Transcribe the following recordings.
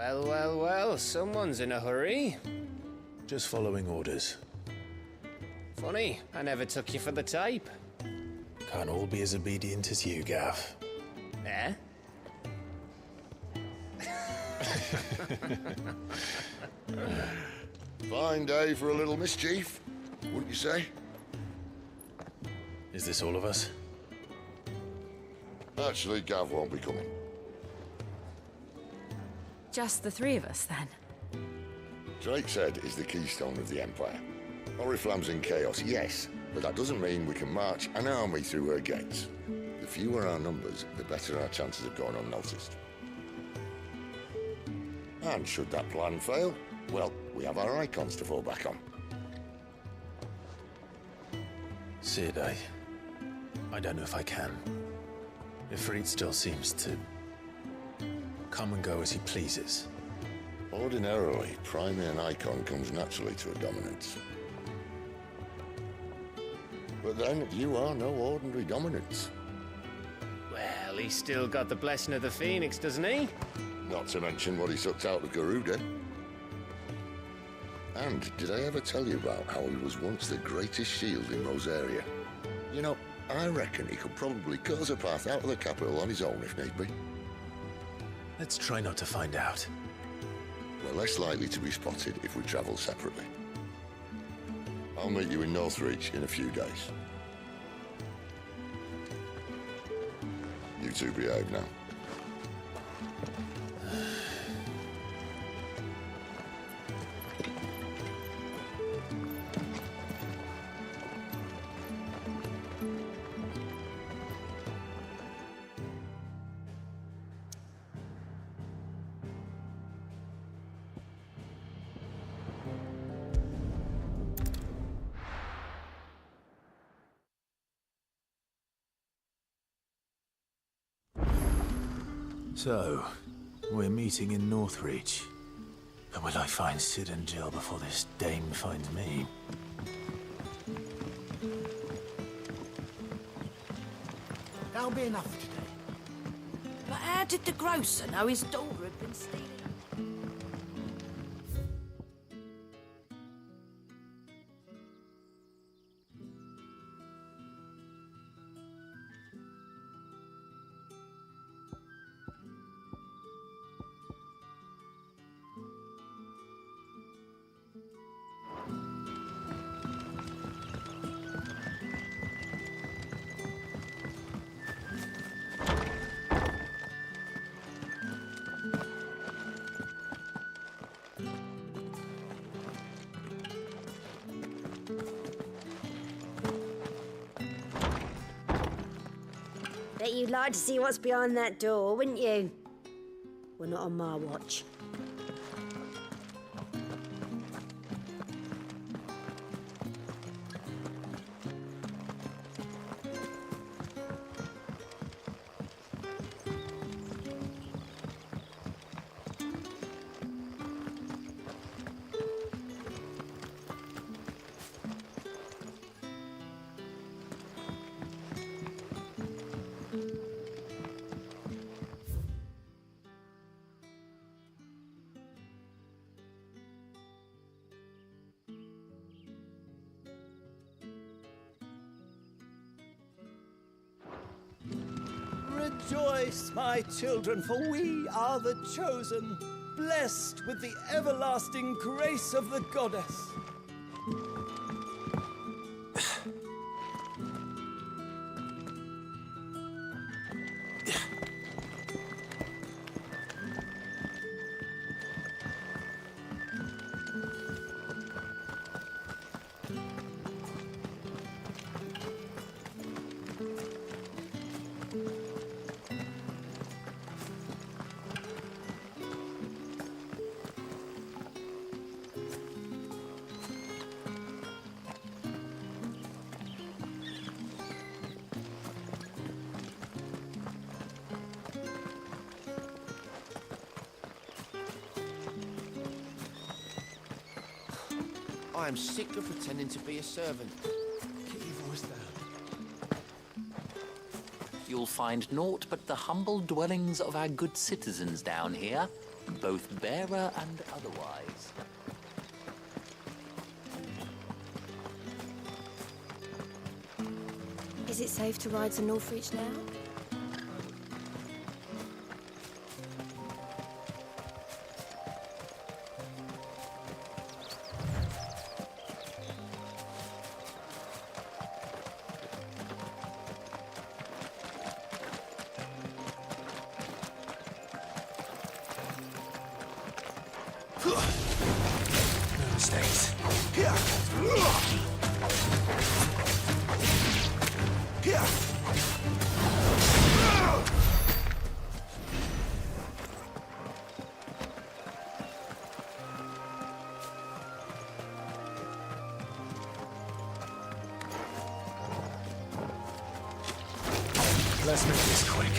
Well, well, well, someone's in a hurry. Just following orders. Funny, I never took you for the type. Can't all be as obedient as you, Gav. Eh? Fine day for a little mischief, wouldn't you say? Is this all of us? Actually, Gav won't be coming. Just the three of us, then? Drake's Head is the keystone of the Empire. Oriflamme's in chaos, yes, but that doesn't mean we can march an army through her gates. The fewer our numbers, the better our chances of going unnoticed. And should that plan fail, well, we have our icons to fall back on. Sid, I don't know if I can. Ifrit still seems to come and go as he pleases. Ordinarily, priming an icon comes naturally to a dominance. But then, you are no ordinary dominance. Well, he's still got the blessing of the Phoenix, doesn't he? Not to mention what he sucked out of Garuda. And did I ever tell you about how he was once the greatest shield in Rosaria? You know, I reckon he could probably cut us a path out of the capital on his own if need be. Let's try not to find out. We're less likely to be spotted if we travel separately. I'll meet you in Northreach in a few days. You two behave now. So, we're meeting in Northreach. But will I find Sid and Jill before this dame finds me? That'll be enough today. But how did the grocer know his daughter had been stealing? Bet you'd like to see what's behind that door, wouldn't you? Well, not on my watch. Rejoice, my children, for we are the chosen, blessed with the everlasting grace of the goddess. I am sick of pretending to be a servant. Keep your voice down. You'll find naught but the humble dwellings of our good citizens down here. both bearer and otherwise. Is it safe to ride to Northreach now? No mistakes. Let's make this quick.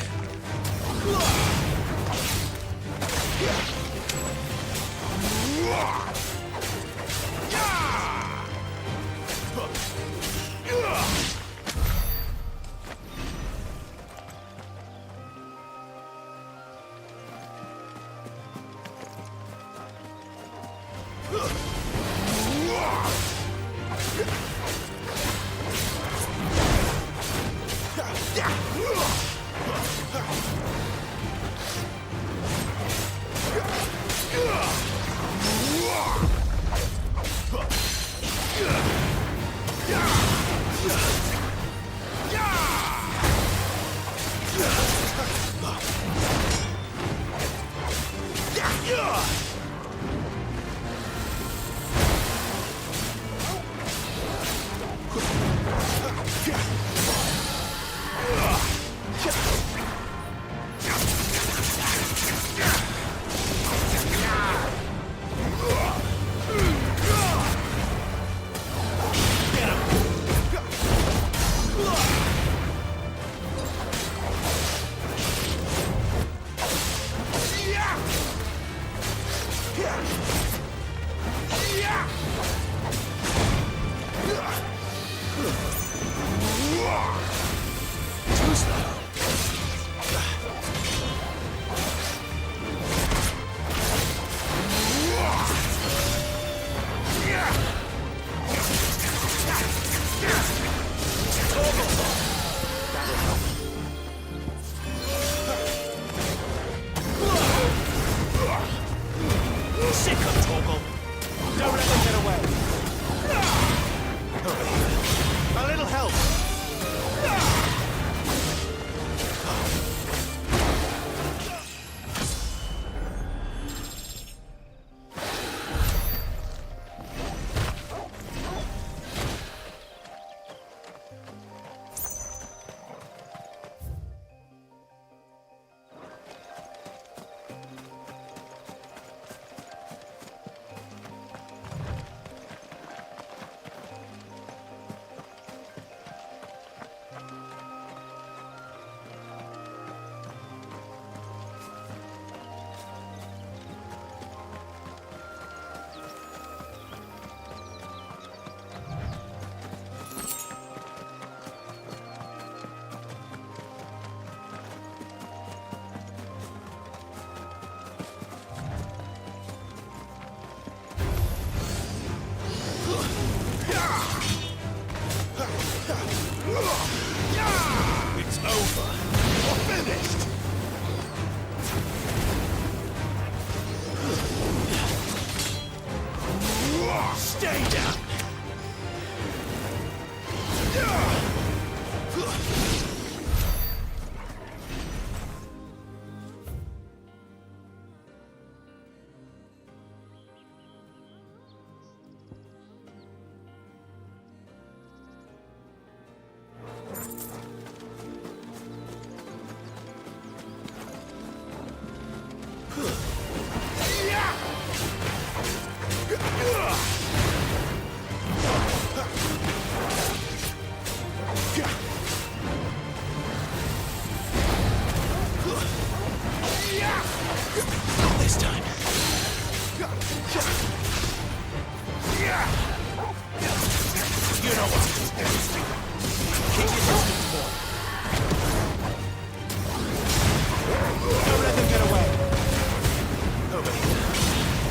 me.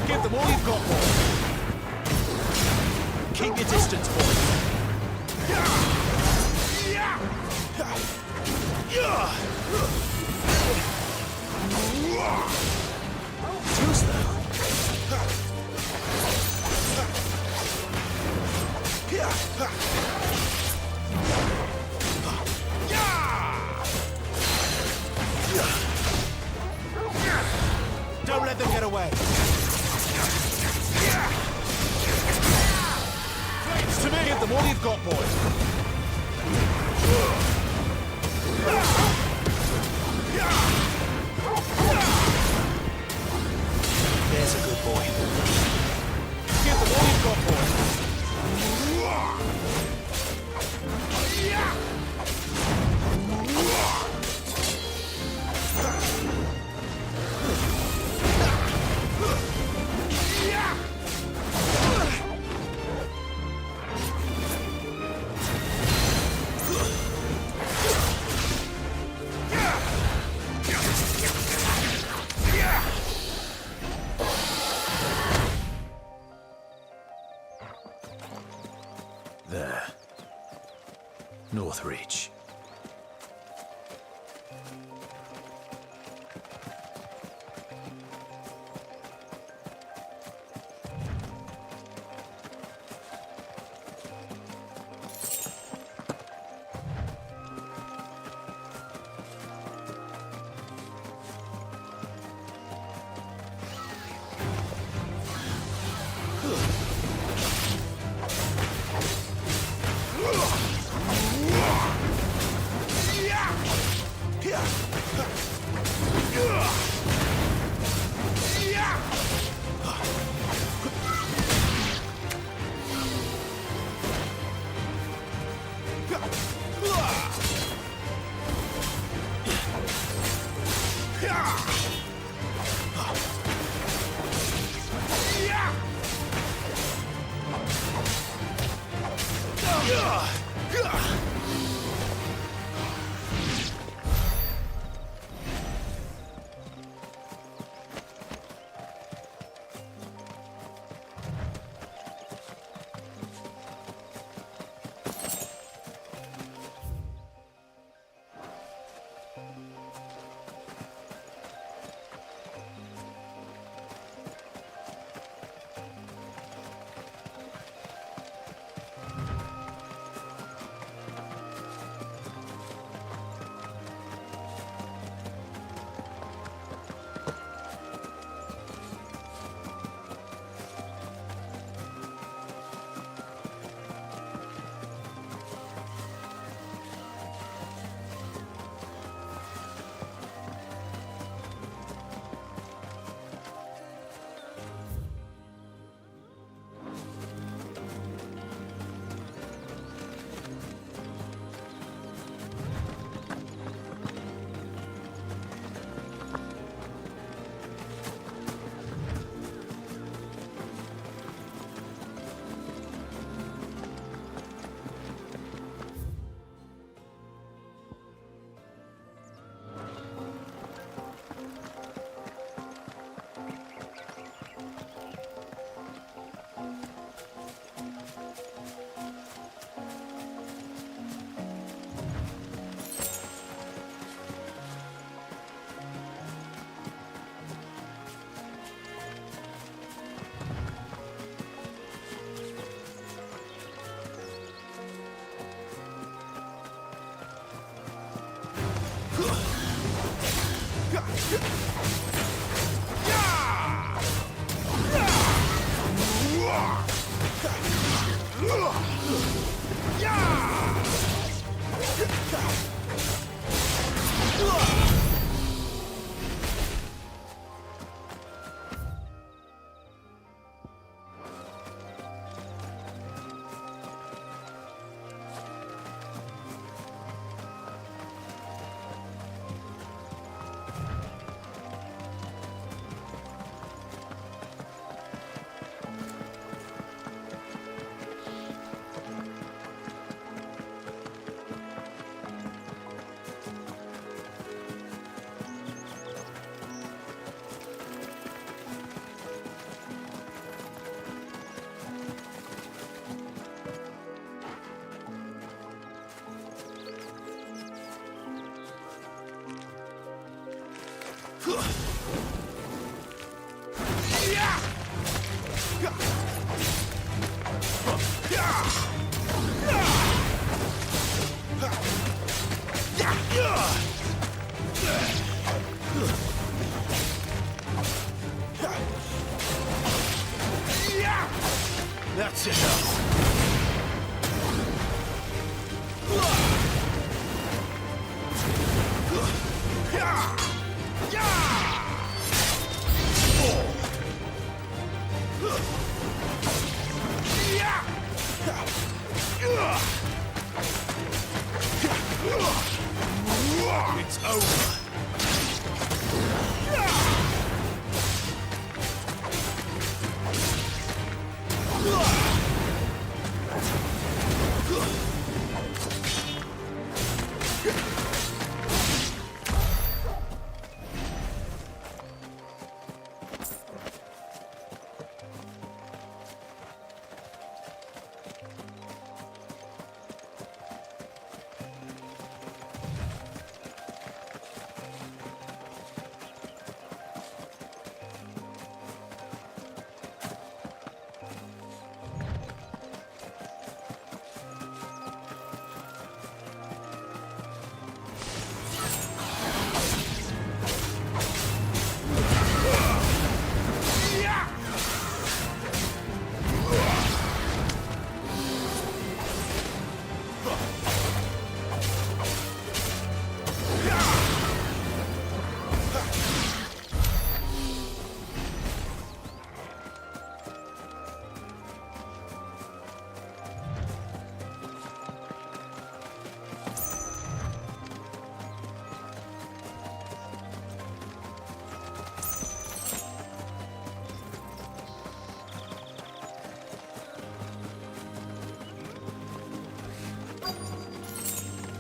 Give them all you've got, boy. Keep your distance, boy. Who's that? Don't let them get away. Flames to me. Give them all you've got, boys. There's a good boy. Give them all you've got, boys. There. North Reach. That's enough. It's over.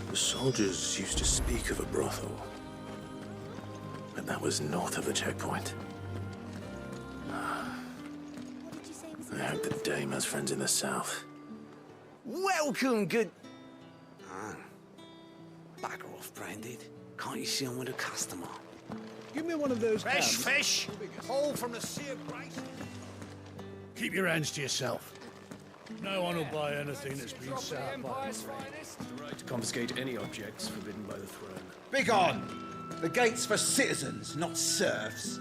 The soldiers used to speak of a brothel, but that was north of the checkpoint. I hope the dame has friends in the south. Welcome, good... Bugger off, Branded. Can't you see I'm with a customer? Give me one of those Fresh cans. fish! All from the Sea of Grace. Keep your hands to yourself. No one will buy anything that's been set up by The right to confiscate any objects forbidden by the throne. Begone! The gate's for citizens, not serfs.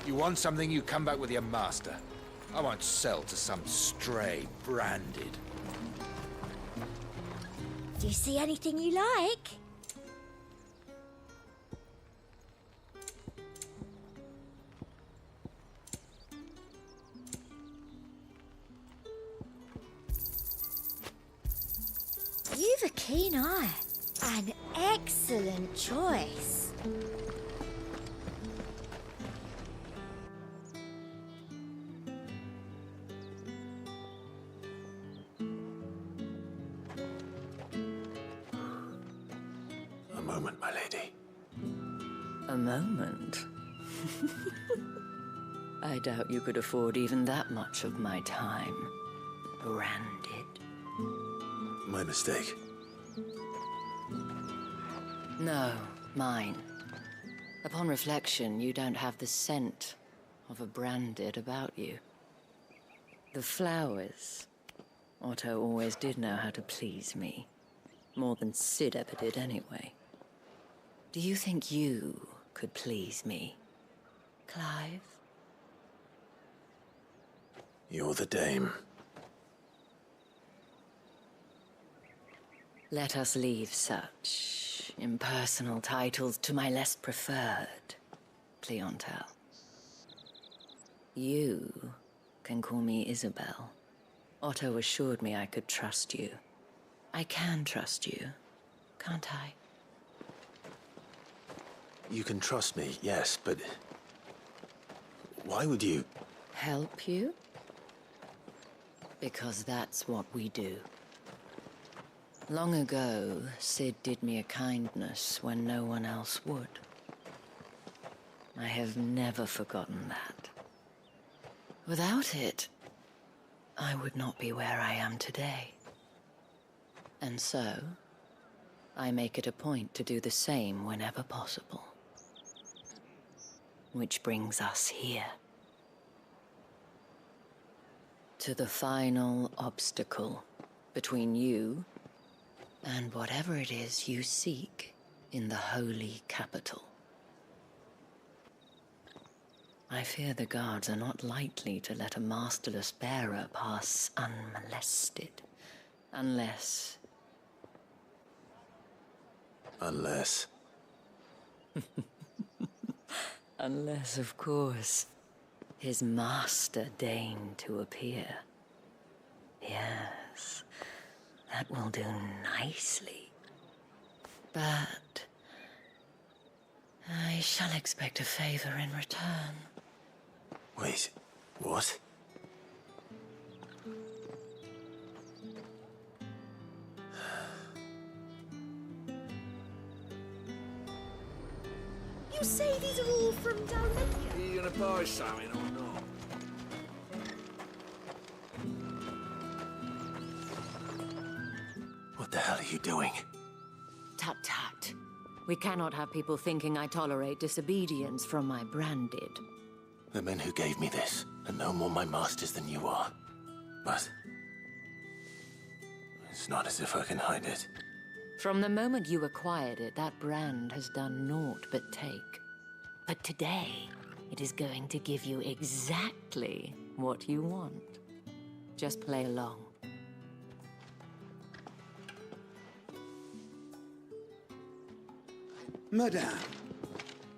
You want something, you come back with your master. I won't sell to some stray Branded. Do you see anything you like? You've a keen eye. An excellent choice. A moment, my lady. A moment? I doubt you could afford even that much of my time. Branded. My mistake. No, mine. Upon reflection, you don't have the scent of a Branded about you. The flowers. Otto always did know how to please me. More than Sid ever did anyway. Do you think you could please me, Clive? You're the dame. Let us leave such impersonal titles to my less preferred clientele. You can call me Isabel. Otto assured me I could trust you. I can trust you, can't I? You can trust me, yes, but... why would you... Help you? Because that's what we do. Long ago, Sid did me a kindness when no one else would. I have never forgotten that. Without it, I would not be where I am today. And so, I make it a point to do the same whenever possible. Which brings us here. To the final obstacle between you and whatever it is you seek in the holy capital. I fear the guards are not likely to let a masterless bearer pass unmolested. Unless... Unless... Unless, of course, his master deigned to appear. Yes, that will do nicely. But... I shall expect a favor in return. Wait, what? You say these are all from Dalmatia? Are you gonna buy something or not? What the hell are you doing? Tut tut. We cannot have people thinking I tolerate disobedience from my branded. The men who gave me this are no more my masters than you are. But... it's not as if I can hide it. From the moment you acquired it, that brand has done naught but take. But today, it is going to give you exactly what you want. Just play along. Madame,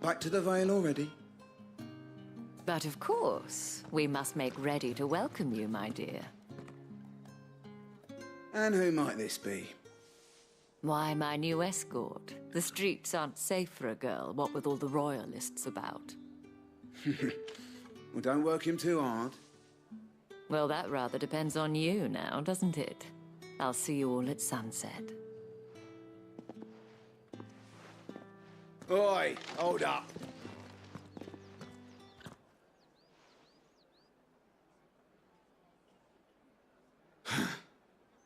back to the Vale already? But of course, we must make ready to welcome you, my dear. And who might this be? Why, my new escort. The streets aren't safe for a girl, what with all the royalists about. Well, don't work him too hard. Well, that rather depends on you now, doesn't it? I'll see you all at sunset. Oi, hold up.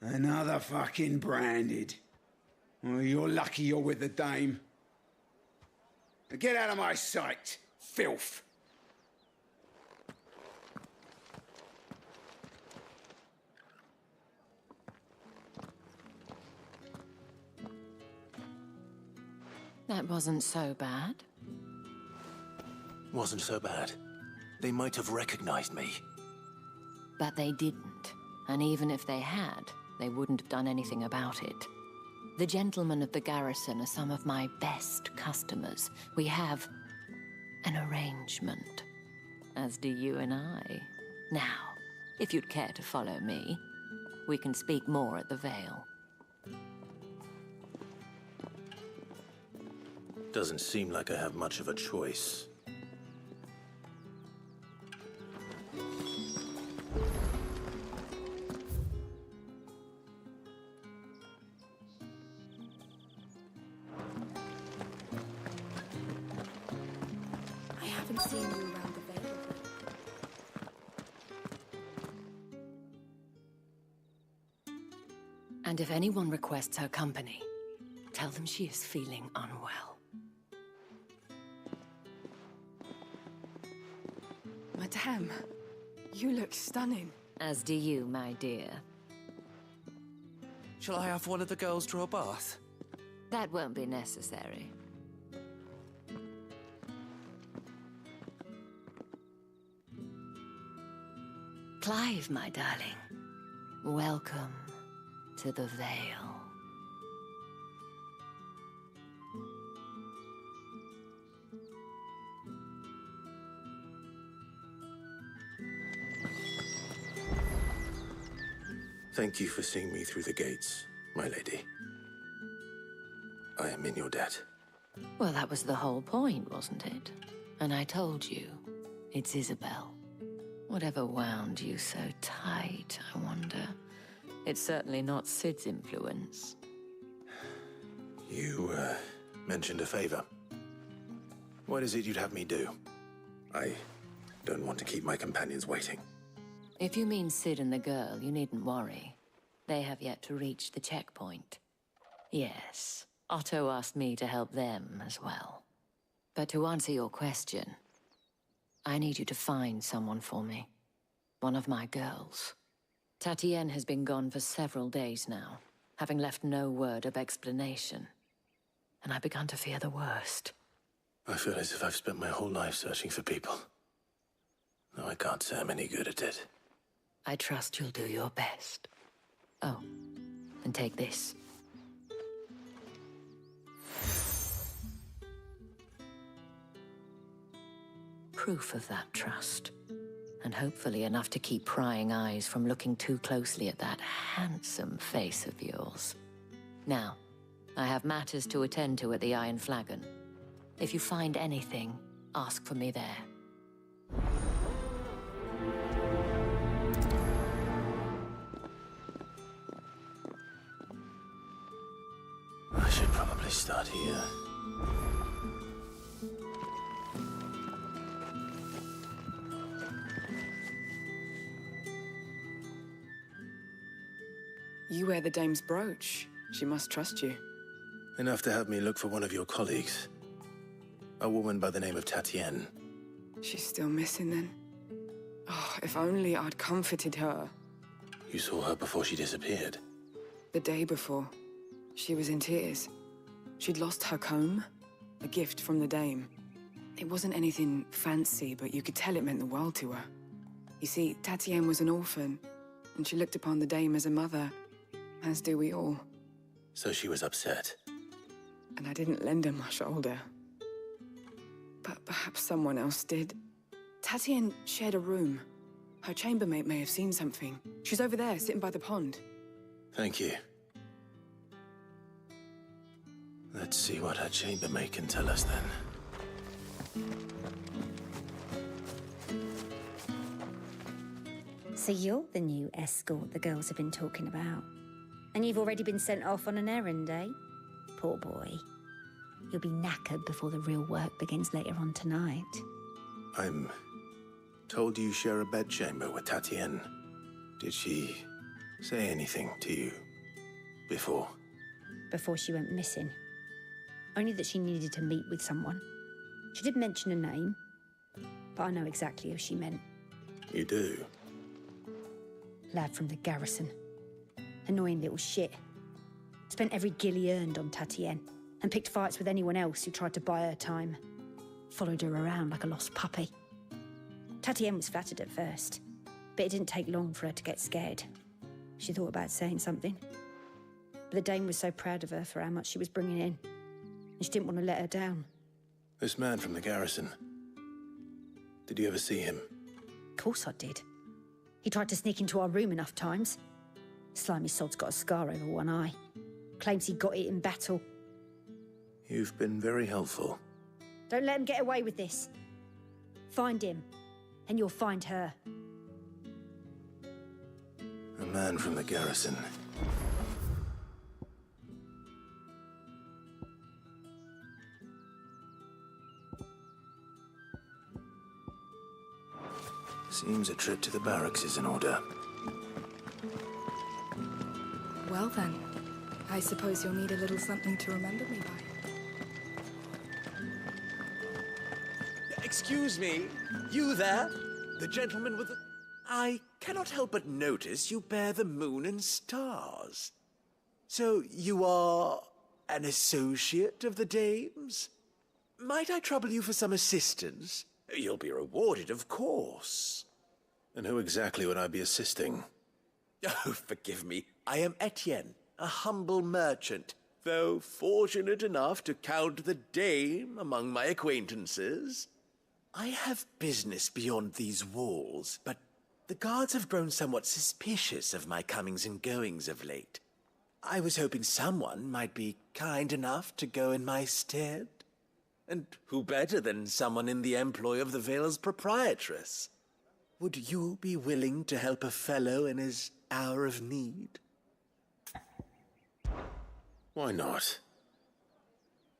Another fucking branded. Well, you're lucky you're with the dame. Now get out of my sight, filth. That wasn't so bad. Wasn't so bad. They might have recognized me. But they didn't. And even if they had, they wouldn't have done anything about it. The gentlemen of the garrison are some of my best customers. We have an arrangement, as do you and I. Now, if you'd care to follow me, we can speak more at the Vale. Doesn't seem like I have much of a choice. I haven't seen you around the Vale. And if anyone requests her company, tell them she is feeling unwell. Madame, you look stunning. As do you, my dear. Shall I have one of the girls draw a bath? That won't be necessary. Clive, my darling. Welcome to the Vale. Thank you for seeing me through the gates, my lady. I am in your debt. Well, that was the whole point, wasn't it? And I told you, it's Isabel. Whatever wound you so tight, I wonder. It's certainly not Sid's influence. You, mentioned a favor. What is it you'd have me do? I don't want to keep my companions waiting. If you mean Sid and the girl, you needn't worry. They have yet to reach the checkpoint. Yes, Otto asked me to help them as well. But to answer your question, I need you to find someone for me. One of my girls. Tatienne has been gone for several days now, having left no word of explanation. And I've begun to fear the worst. I feel as if I've spent my whole life searching for people. No, I can't say I'm any good at it. I trust you'll do your best. Oh, and take this. Proof of that trust. And hopefully enough to keep prying eyes from looking too closely at that handsome face of yours. Now, I have matters to attend to at the Iron Flagon. If you find anything, ask for me there. I should probably start here. You wear the dame's brooch. She must trust you. Enough to have me look for one of your colleagues. A woman by the name of Tatienne. She's still missing then. Oh, if only I'd comforted her. You saw her before she disappeared. The day before, she was in tears. She'd lost her comb, a gift from the dame. It wasn't anything fancy, but you could tell it meant the world to her. You see, Tatienne was an orphan, and she looked upon the dame as a mother, as do we all. So she was upset. And I didn't lend her my shoulder. But perhaps someone else did. Tatienne shared a room. Her chambermaid may have seen something. She's over there, sitting by the pond. Thank you. Let's see what her chambermaid can tell us then. So you're the new escort the girls have been talking about. And you've already been sent off on an errand, eh? Poor boy. You'll be knackered before the real work begins later on tonight. I'm told you share a bedchamber with Tatienne. Did she say anything to you before? Before she went missing. Only that she needed to meet with someone. She did mention a name, but I know exactly who she meant. You do? Lad from the garrison. Annoying little shit. Spent every gil he earned on Tatienne, and picked fights with anyone else who tried to buy her time. Followed her around like a lost puppy. Tatienne was flattered at first, but it didn't take long for her to get scared. She thought about saying something. But the dame was so proud of her for how much she was bringing in, and she didn't want to let her down. This man from the garrison. Did you ever see him? Of course I did. He tried to sneak into our room enough times. Slimy sod's got a scar over one eye. Claims he got it in battle. You've been very helpful. Don't let him get away with this. Find him, and you'll find her. A man from the garrison. Seems a trip to the barracks is in order. Well then, I suppose you'll need a little something to remember me by. Excuse me, you there? The gentleman with the... I cannot help but notice you bear the moon and stars. So you are an associate of the dame's? Might I trouble you for some assistance? You'll be rewarded, of course. And who exactly would I be assisting? Oh, forgive me. I am Etienne, a humble merchant, though fortunate enough to count the dame among my acquaintances. I have business beyond these walls, but the guards have grown somewhat suspicious of my comings and goings of late. I was hoping someone might be kind enough to go in my stead. And who better than someone in the employ of the Vale's proprietress? Would you be willing to help a fellow in his hour of need? Why not?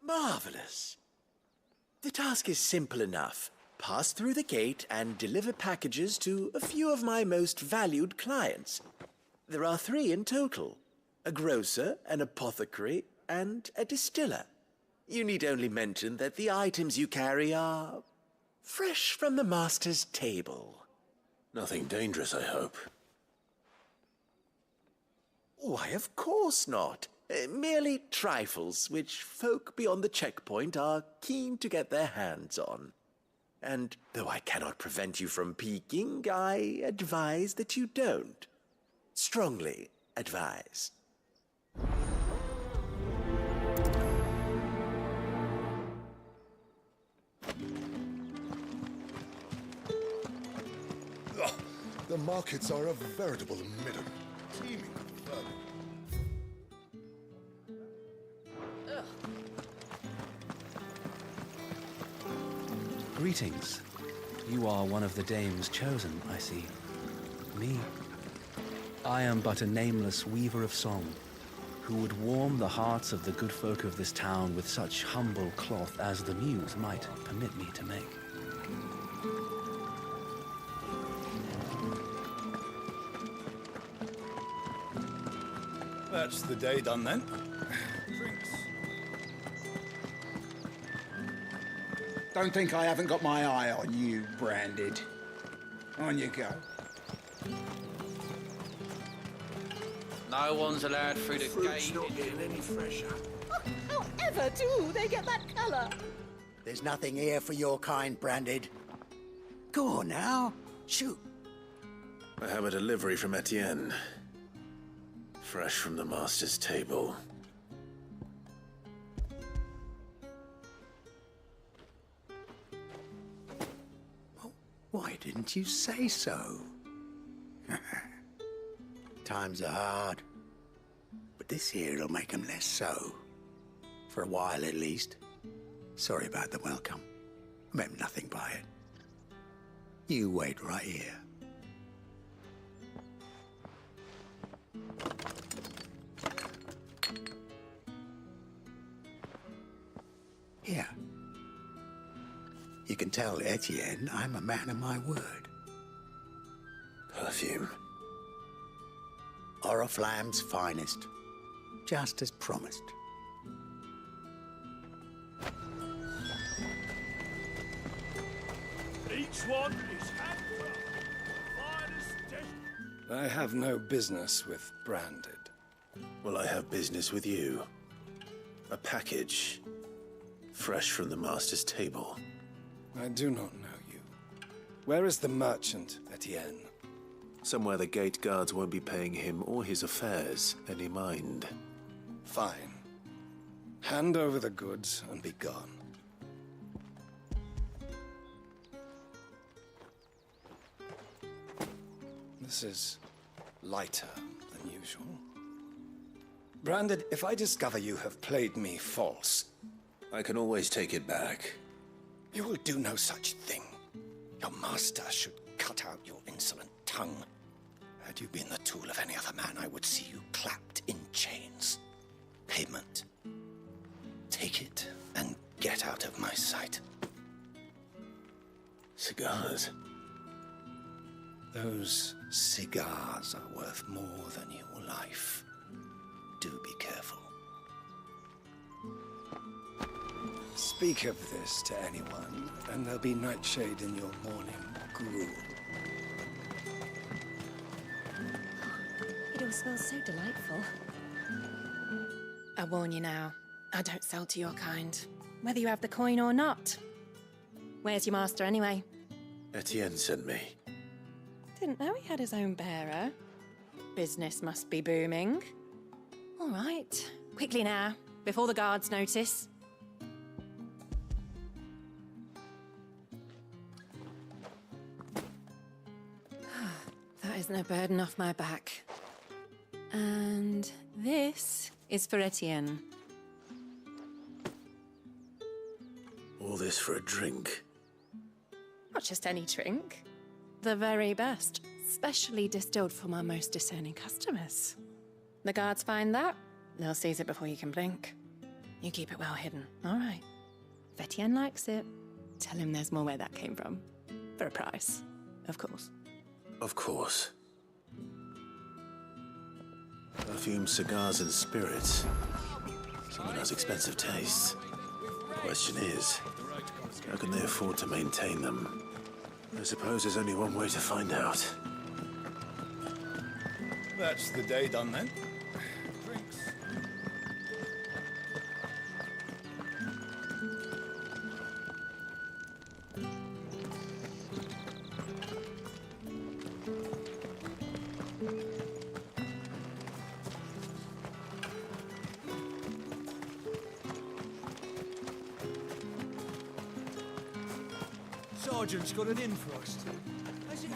Marvelous. The task is simple enough. Pass through the gate and deliver packages to a few of my most valued clients. There are 3 in total: a grocer, an apothecary, and a distiller. You need only mention that the items you carry are fresh from the master's table. Nothing dangerous, I hope. Why, of course not. Merely trifles which folk beyond the checkpoint are keen to get their hands on. And though I cannot prevent you from peeking, I advise that you don't. Strongly advise. Oh, the markets are a veritable midden, teeming with vermin. Greetings. You are one of the dames chosen, I see. Me? I am but a nameless weaver of song, who would warm the hearts of the good folk of this town with such humble cloth as the muse might permit me to make. That's the day done then. Don't think I haven't got my eye on you, Branded. On you go. No one's allowed through the Fruit's gate. not getting any fresher. However do they get that colour? There's nothing here for your kind, Branded. Go on now. Shoot. I have a delivery from Etienne. Fresh from the master's table. Why didn't you say so? Times are hard. But this here'll make 'em less so. For a while, at least. Sorry about the welcome. I meant nothing by it. You wait right here. Here. You can tell Etienne I'm a man of my word. Perfume. Oriflamme's finest. Just as promised. Each one is handcrafted. Finest dish. I have no business with Branded. Well, I have business with you. A package. Fresh from the master's table. I do not know you. Where is the merchant, Etienne? Somewhere the gate guards won't be paying him or his affairs any mind. Fine. Hand over the goods and be gone. This is lighter than usual. Branded, if I discover you have played me false... I can always take it back. You will do no such thing. Your master should cut out your insolent tongue. Had you been the tool of any other man, I would see you clapped in chains. Payment. Take it and get out of my sight. Cigars. Those cigars are worth more than your life. Do be careful. Speak of this to anyone, and there'll be nightshade in your morning gruel. It all smells so delightful. I warn you now, I don't sell to your kind, whether you have the coin or not. Where's your master anyway? Etienne sent me. Didn't know he had his own bearer. Business must be booming. All right, quickly now, before the guards notice. That is no burden off my back. And this is for Etienne. this for a drink? Not just any drink. The very best, specially distilled from our most discerning customers. The guards find that, they'll seize it before you can blink. You keep it well hidden, all right? If Etienne likes it, tell him there's more where that came from. For a price, of course. Of course. Perfume, cigars, and spirits. Someone has expensive tastes. The question is, how can they afford to maintain them? I suppose there's only one way to find out. That's the day done then. Drinks. Sergeant's got an in for us. As if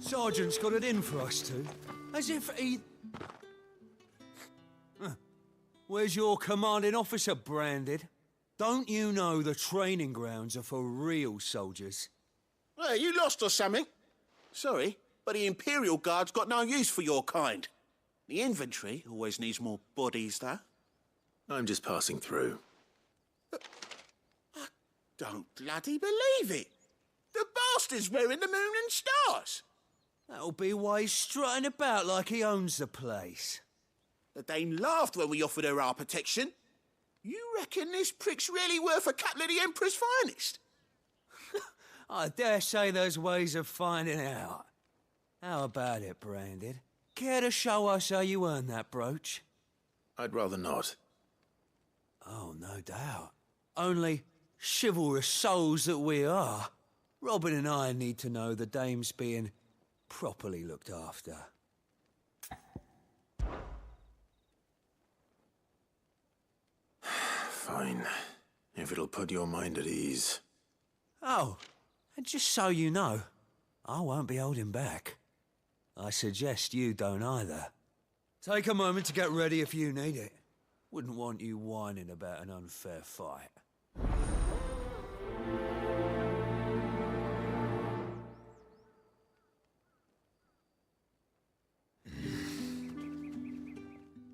Sergeant's got it in for us two. As if he... Where's your commanding officer, Branded? Don't you know the training grounds are for real soldiers? Hey, you lost or something? Sorry, but the Imperial Guard's got no use for your kind. The infantry always needs more bodies, though. I'm just passing through. I don't bloody believe it. The bastard's wearing the moon and stars. That'll be why he's strutting about like he owns the place. The Dane laughed when we offered her our protection. You reckon this prick's really worth a couple of the Emperor's finest? I dare say there's ways of finding out. How about it, Branded? Care to show us how you earned that brooch? I'd rather not. Oh, no doubt. Only chivalrous souls that we are, Robin and I need to know the dame's being properly looked after. Fine. If it'll put your mind at ease. Oh, and just so you know, I won't be holding back. I suggest you don't either. Take a moment to get ready if you need it. Wouldn't want you whining about an unfair fight.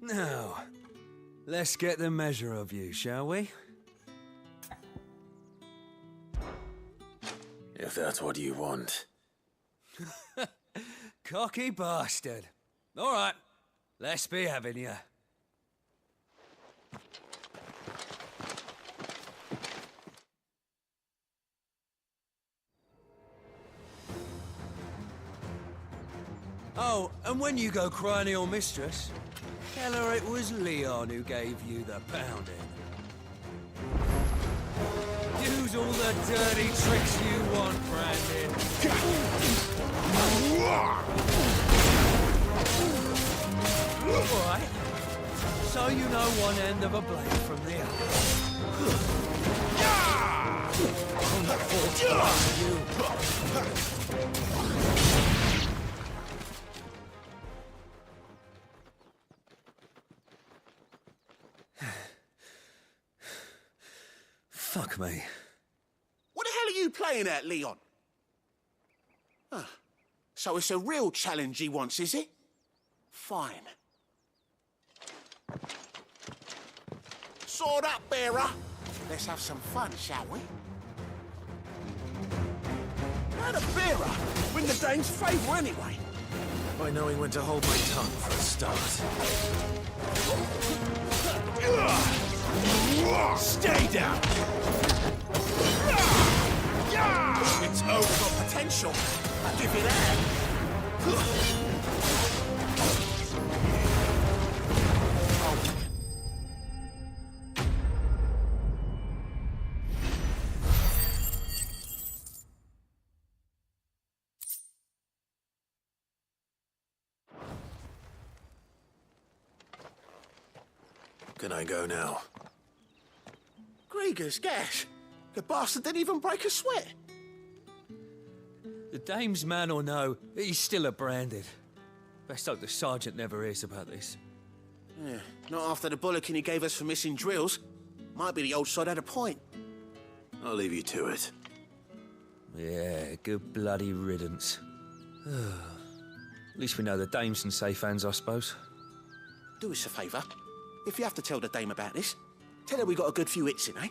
Now, let's get the measure of you, shall we? If that's what you want. Cocky bastard. All right, let's be having you. Oh, and when you go crying to your mistress, tell her it was Leon who gave you the pounding. Use all the dirty tricks you want, Brandon. All right. So you know one end of a blade from the other. Fuck me. What the hell are you playing at, Leon? So it's a real challenge he wants, is it? Fine. Sword up, bearer. Let's have some fun, shall we? How the bearer win the Dane's favour anyway? By knowing when to hold my tongue for a start. Stay down! It's over potential. I'll give you that. Can I go now? Grieger's gas. The bastard didn't even break a sweat. The dame's man or no, he's still a Branded. Best hope the sergeant never hears about this. Yeah, not after the bollocking he gave us for missing drills. Might be the old sod had a point. I'll leave you to it. Yeah, good bloody riddance. At least we know the dame's in safe hands, I suppose. Do us a favour. If you have to tell the dame about this, tell her we got a good few hits in, eh?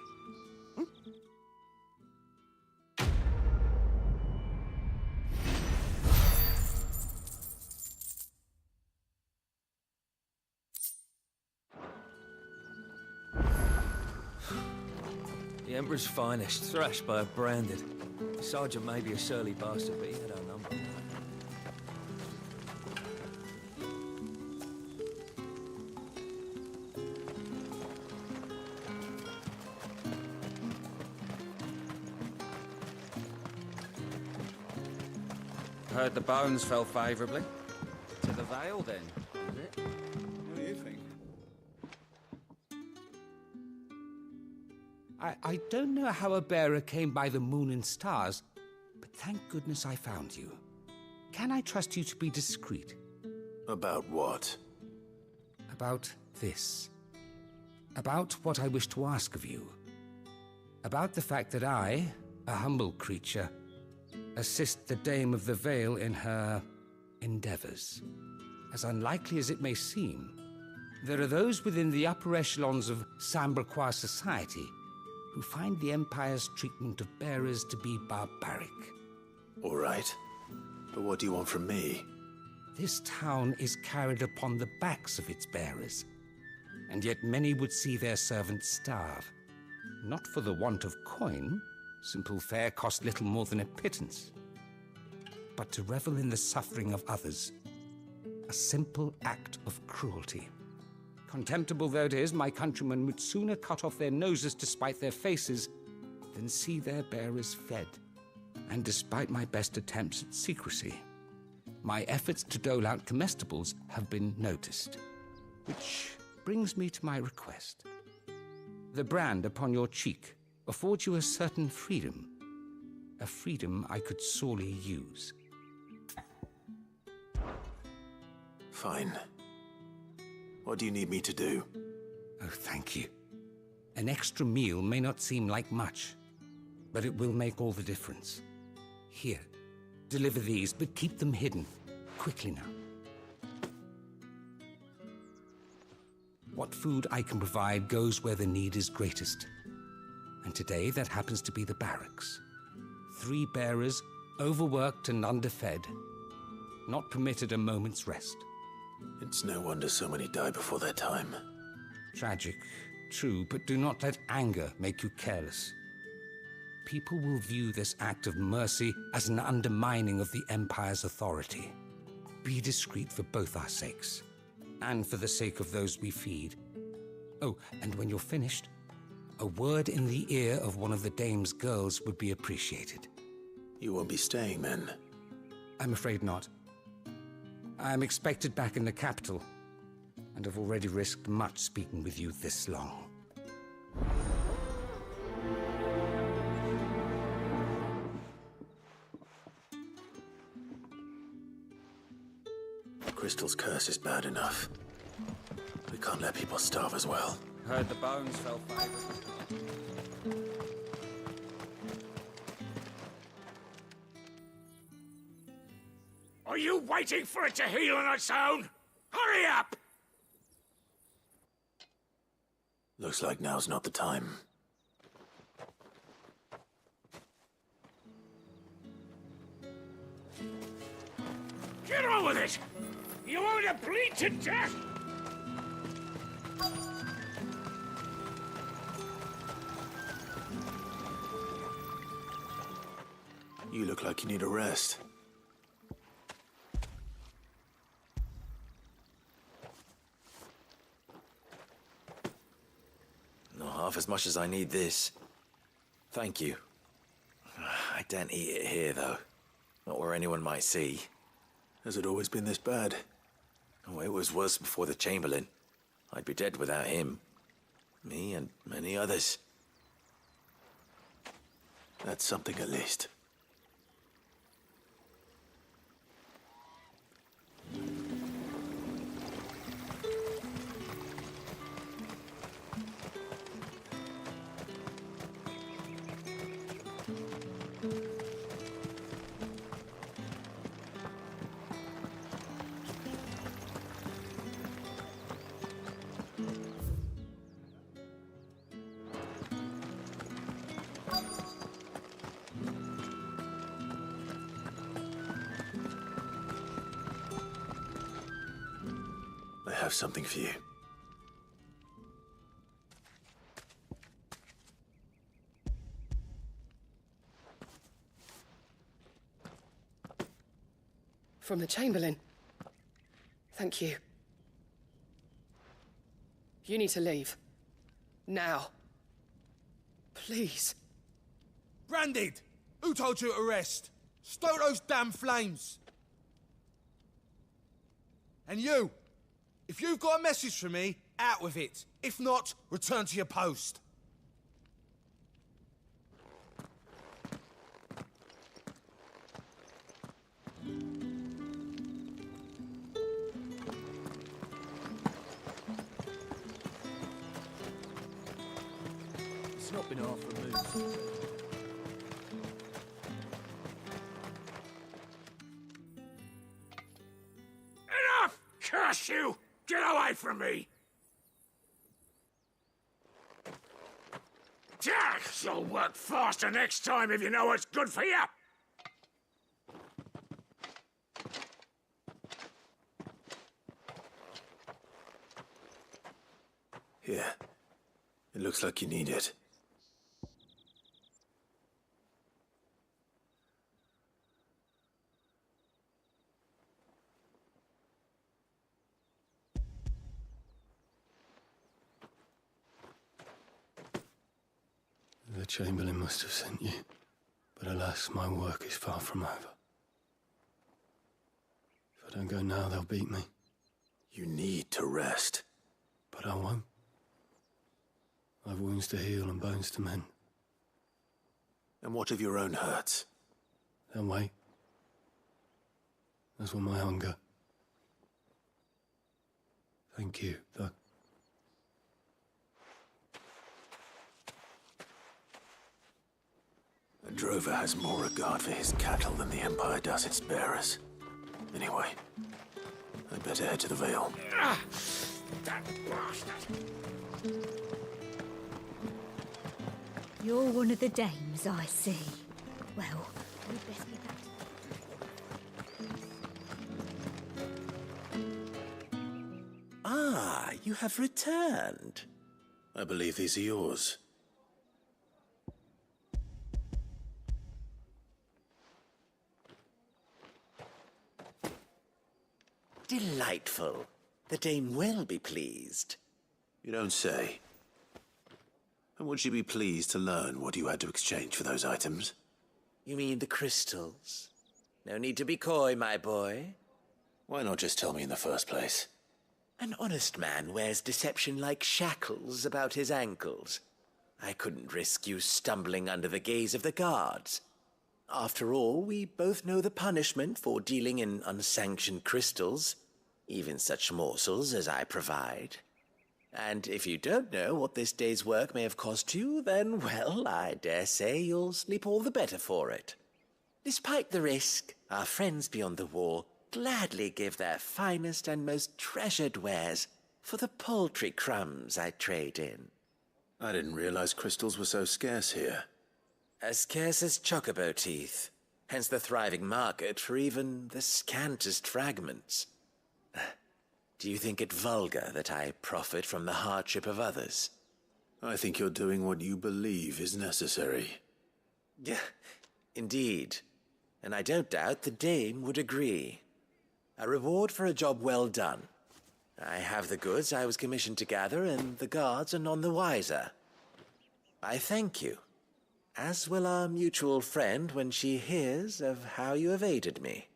The Emperor's finest, thrashed by a Branded. The sergeant may be a surly bastard, but he had our number. Heard the bones fell favourably. To the Vale, then, is it? What do you think? I don't know how a bearer came by the moon and stars, but thank goodness I found you. can I trust you to be discreet? About what? About this. About what I wish to ask of you. About the fact that I, a humble creature, assist the Dame of the Vale in her endeavors. As unlikely as it may seem, there are those within the upper echelons of Samberquois society who find the Empire's treatment of bearers to be barbaric. All right. But what do you want from me? This town is carried upon the backs of its bearers, and yet many would see their servants starve. Not for the want of coin, simple fare cost little more than a pittance, but to revel in the suffering of others, a simple act of cruelty. Contemptible though it is, my countrymen would sooner cut off their noses to spite their faces than see their bearers fed. And despite my best attempts at secrecy, my efforts to dole out comestibles have been noticed. Which brings me to my request. The brand upon your cheek affords you a certain freedom. A freedom I could sorely use. Fine. What do you need me to do? Oh, thank you. An extra meal may not seem like much, but it will make all the difference. Here, deliver these, but keep them hidden. Quickly now. What food I can provide goes where the need is greatest. And today, that happens to be the barracks. 3 bearers, overworked and underfed, not permitted a moment's rest. It's no wonder so many die before their time. Tragic, true, but do not let anger make you careless. People will view this act of mercy as an undermining of the Empire's authority. Be discreet for both our sakes, and for the sake of those we feed. Oh, and when you're finished, a word in the ear of one of the Dame's girls would be appreciated. You won't be staying then? I'm afraid not. I'm expected back in the capital, and have already risked much speaking with you this long. Crystal's curse is bad enough. We can't let people starve as well. Heard the bones fell favorably. Are you waiting for it to heal on its own? Hurry up! Looks like now's not the time. Get on with it! You want to bleed to death? You look like you need a rest. Not half as much as I need this. Thank you. I daren't eat it here, though. Not where anyone might see. Has it always been this bad? Oh, it was worse before the Chamberlain. I'd be dead without him. Me and many others. That's something at least. I have something for you. From the Chamberlain. Thank you. You need to leave. Now. Please. Branded! Who told you to rest? Stoke those damn flames! And you! If you've got a message for me, out with it. If not, return to your post. It's not been half removed. Enough! Curse you! Get away from me! Jack, you'll work faster next time if you know what's good for you! Here. It looks like you need it. The Chamberlain must have sent you, but alas, my work is far from over. If I don't go now, they'll beat me. You need to rest. But I won't. I've wounds to heal and bones to mend. And what of your own hurts? They'll wait. As will my hunger. Thank you, though. A drover has more regard for his cattle than the Empire does its bearers. Anyway, I'd better head to the Vale. That bastard! You're one of the dames, I see. Well, we'd best be back. Ah, you have returned. I believe these are yours. Delightful. The dame will be pleased. You don't say. And would she be pleased to learn what you had to exchange for those items? You mean the crystals? No need to be coy, my boy. Why not just tell me in the first place? An honest man wears deception like shackles about his ankles. I couldn't risk you stumbling under the gaze of the guards. After all, we both know the punishment for dealing in unsanctioned crystals, even such morsels as I provide. And if you don't know what this day's work may have cost you, then, well, I dare say you'll sleep all the better for it. Despite the risk, our friends beyond the wall gladly give their finest and most treasured wares for the paltry crumbs I trade in. I didn't realize crystals were so scarce here. As scarce as chocobo teeth, hence the thriving market for even the scantest fragments. Do you think it vulgar that I profit from the hardship of others? I think you're doing what you believe is necessary. Yeah, indeed. And I don't doubt the dame would agree. A reward for a job well done. I have the goods I was commissioned to gather, and the guards are none the wiser. I thank you, as will our mutual friend when she hears of how you have aided me.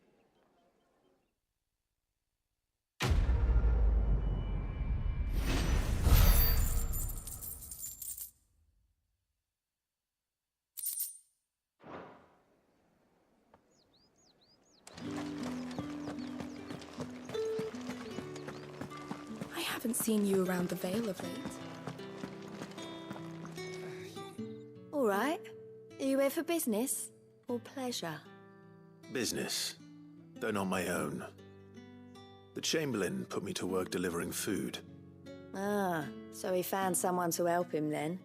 I haven't seen you around the Vale of late. All right. Are you here for business or pleasure? Business, though not my own. The Chamberlain put me to work delivering food. Ah, so he found someone to help him then.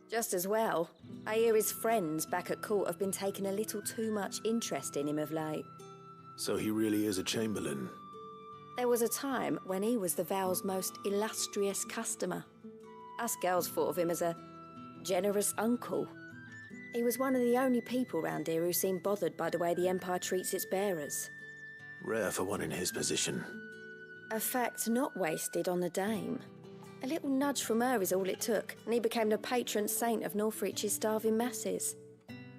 Just as well. I hear his friends back at court have been taking a little too much interest in him of late. So he really is a Chamberlain. There was a time when he was the Vale's most illustrious customer. Us girls thought of him as a generous uncle. He was one of the only people round here who seemed bothered by the way the Empire treats its bearers. Rare for one in his position. A fact not wasted on the dame. A little nudge from her is all it took, and he became the patron saint of Northreach's starving masses.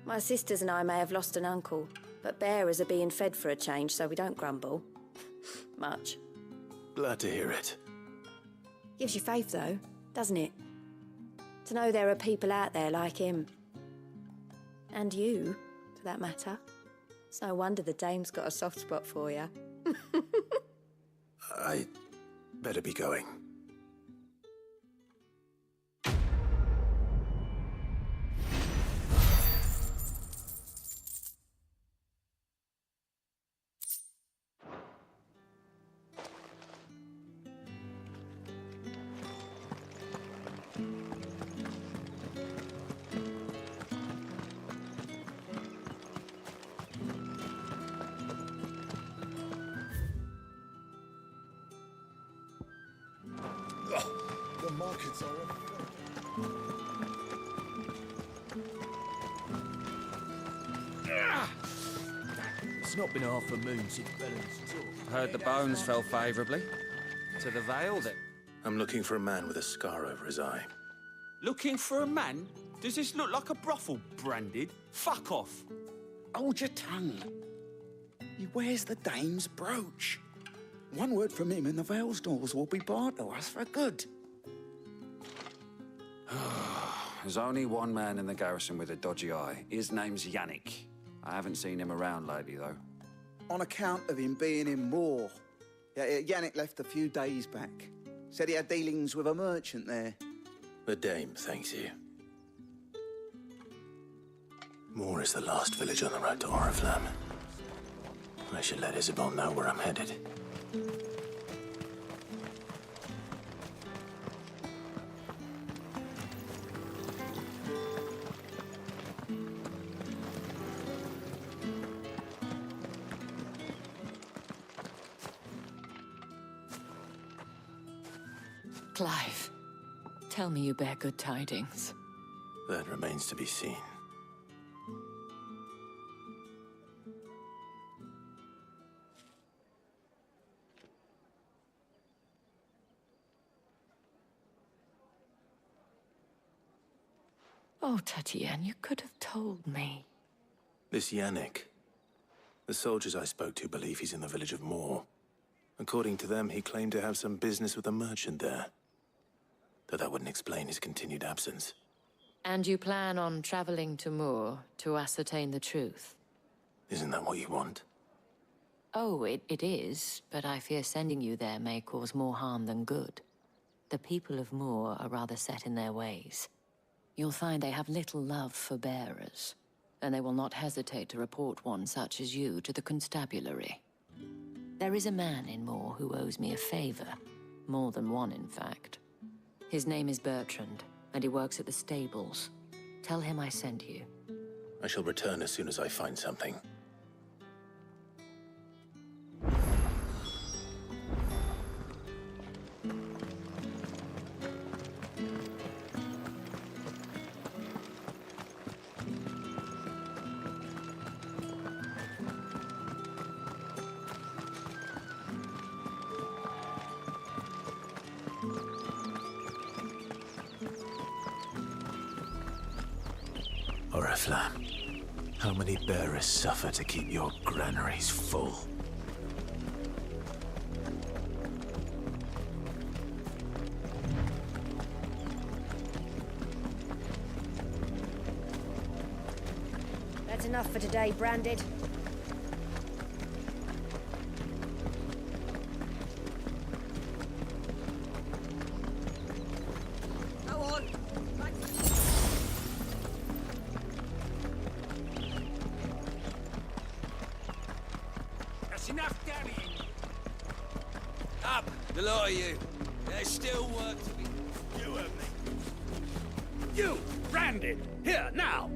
My sisters and I may have lost an uncle, but bearers are being fed for a change, so we don't grumble. Much. Glad to hear it. Gives you faith, though, doesn't it? To know there are people out there like him. And you, for that matter. It's no wonder the dame's got a soft spot for you. I better be going. It's not been half a moon since Belen's talk. Heard the bones fell favourably. To the Vale, then. I'm looking for a man with a scar over his eye. Looking for a man? Does this look like a brothel, Branded? Fuck off. Hold your tongue. He wears the dame's brooch. One word from him and the Vale's doors will be barred to us for good. There's only one man in the garrison with a dodgy eye. His name's Yannick. I haven't seen him around lately, though. On account of him being in Moor. Yannick left a few days back. Said he had dealings with a merchant there. The dame thanks you. Moor is the last village on the road to Oriflamme. I should let Isabel know where I'm headed. Clive, tell me you bear good tidings. That remains to be seen. Oh, Tatienne, you could have told me. This Yannick. The soldiers I spoke to believe he's in the village of Moor. According to them, he claimed to have some business with a merchant there. Though that wouldn't explain his continued absence. And you plan on traveling to Moor to ascertain the truth? Isn't that what you want? Oh, it is, but I fear sending you there may cause more harm than good. The people of Moor are rather set in their ways. You'll find they have little love for bearers, and they will not hesitate to report one such as you to the constabulary. There is a man in Moor who owes me a favor. More than one, in fact. His name is Bertrand, and he works at the stables. Tell him I sent you. I shall return as soon as I find something. Oriflamme, how many bearers suffer to keep your granaries full? That's enough for today, Branded. Go on. That's enough damage. Up, the lot of you. There's still work to be. You and me. You, Branded, here, now.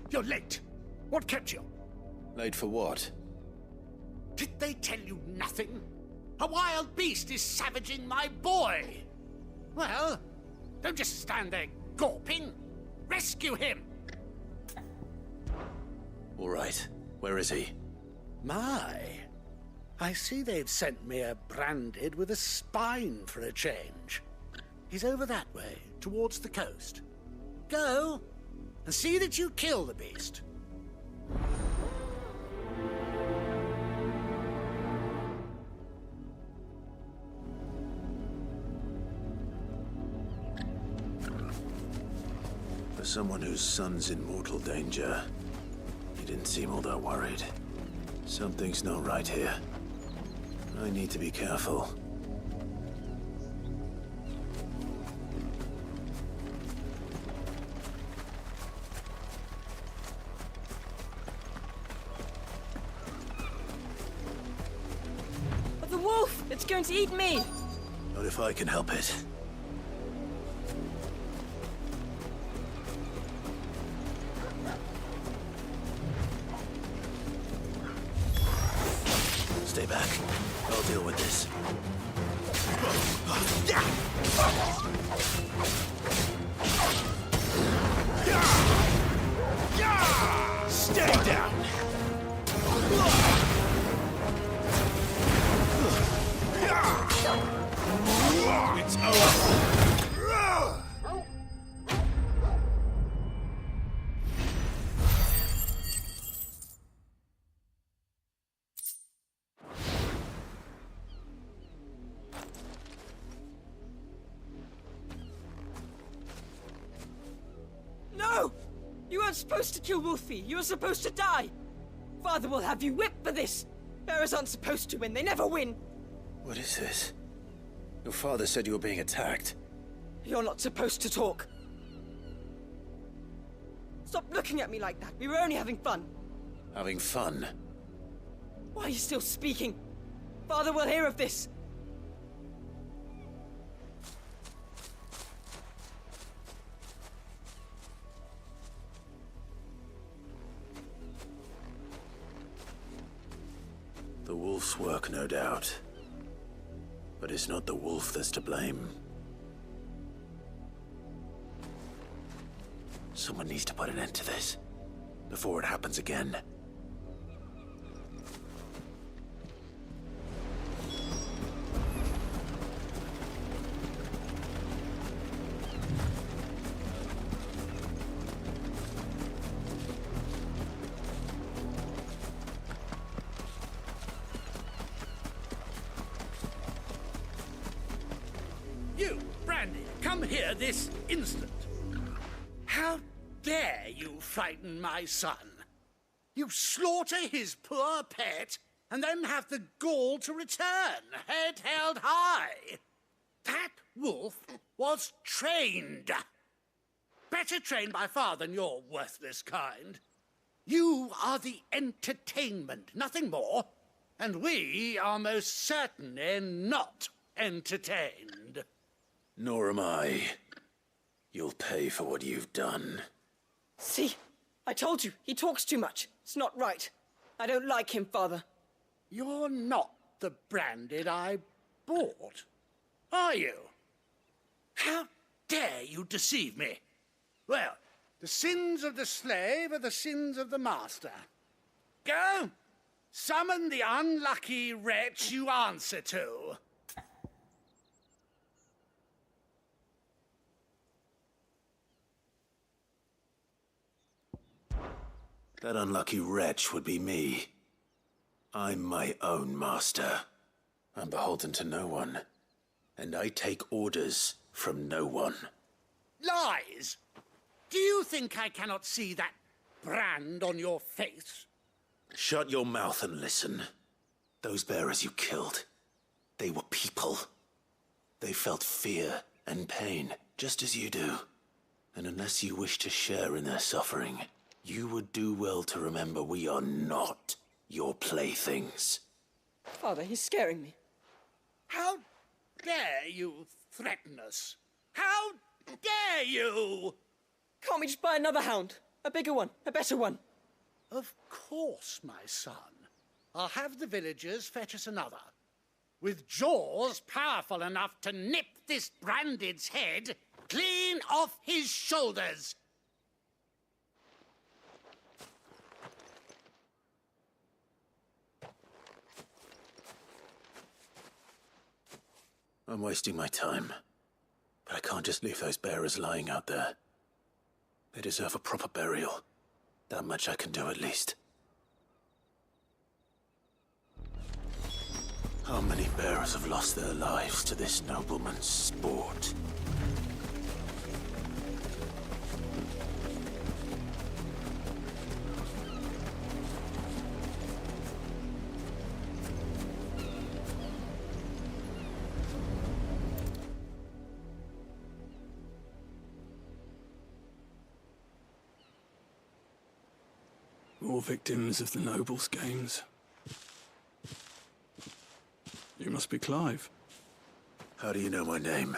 You're late. What kept you? Late for what? Did they tell you nothing? A wild beast is savaging my boy. Well, don't just stand there gawping. Rescue him. All right. Where is he? My, I see they've sent me a Branded with a spine for a change. He's over that way, towards the coast. Go, and see that you kill the beast. For someone whose son's in mortal danger, he didn't seem all that worried. Something's not right here. I need to be careful. But the wolf! It's going to eat me! Not if I can help it. No! You weren't supposed to kill Wolfie. You were supposed to die. Father will have you whipped for this. Bearers aren't supposed to win. They never win. What is this? Your father said you were being attacked. You're not supposed to talk. Stop looking at me like that. We were only having fun. Having fun? Why are you still speaking? Father will hear of this. The wolf's work, no doubt. But it's not the wolf that's to blame. Someone needs to put an end to this, before it happens again. You, Brandy, come here this instant. How dare you frighten my son? You slaughter his poor pet and then have the gall to return, head held high. That wolf was trained. Better trained by far than your worthless kind. You are the entertainment, nothing more. And we are most certainly not entertained. Nor am I. You'll pay for what you've done. See? I told you, he talks too much. It's not right. I don't like him, Father. You're not the Branded I bought, are you? How dare you deceive me? Well, the sins of the slave are the sins of the master. Go, summon the unlucky wretch you answer to. That unlucky wretch would be me. I'm my own master. I'm beholden to no one. And I take orders from no one. Lies! Do you think I cannot see that brand on your face? Shut your mouth and listen. Those bearers you killed, they were people. They felt fear and pain, just as you do. And unless you wish to share in their suffering, you would do well to remember we are not your playthings. Father, he's scaring me. How dare you threaten us? How dare you? Can't we just buy another hound? A bigger one, a better one. Of course, my son. I'll have the villagers fetch us another. With jaws powerful enough to nip this Branded's head clean off his shoulders. I'm wasting my time. But I can't just leave those bearers lying out there. They deserve a proper burial. That much I can do at least. How many bearers have lost their lives to this nobleman's sport? All victims of the nobles' games. You must be Clive. How do you know my name?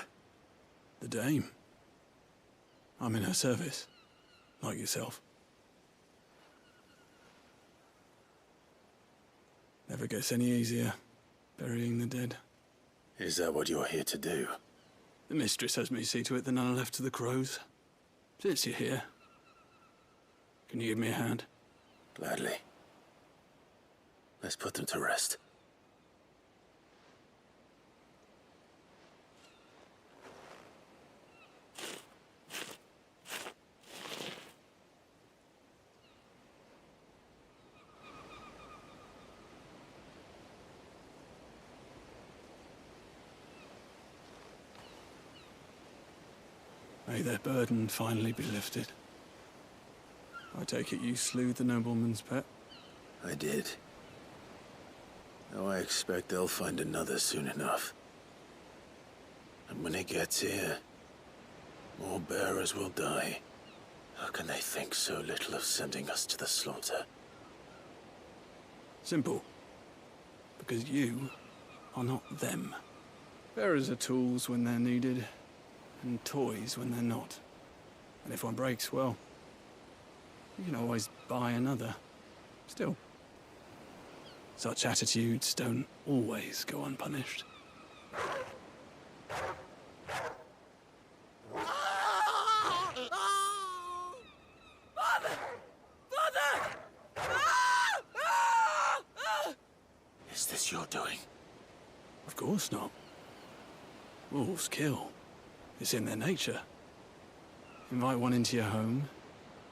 The Dame. I'm in her service, like yourself. Never gets any easier, burying the dead. Is that what you're here to do? The mistress has me see to it that none are left to the crows. Since you're here, can you give me a hand? Gladly. Let's put them to rest. May their burden finally be lifted. I take it you slew the nobleman's pet? I did. Now I expect they'll find another soon enough. And when it gets here, more bearers will die. How can they think so little of sending us to the slaughter? Simple. Because you are not them. Bearers are tools when they're needed, and toys when they're not. And if one breaks, well, you can always buy another. Still, such attitudes don't always go unpunished. Is this your doing? Of course not. Wolves kill. It's in their nature. Invite one into your home,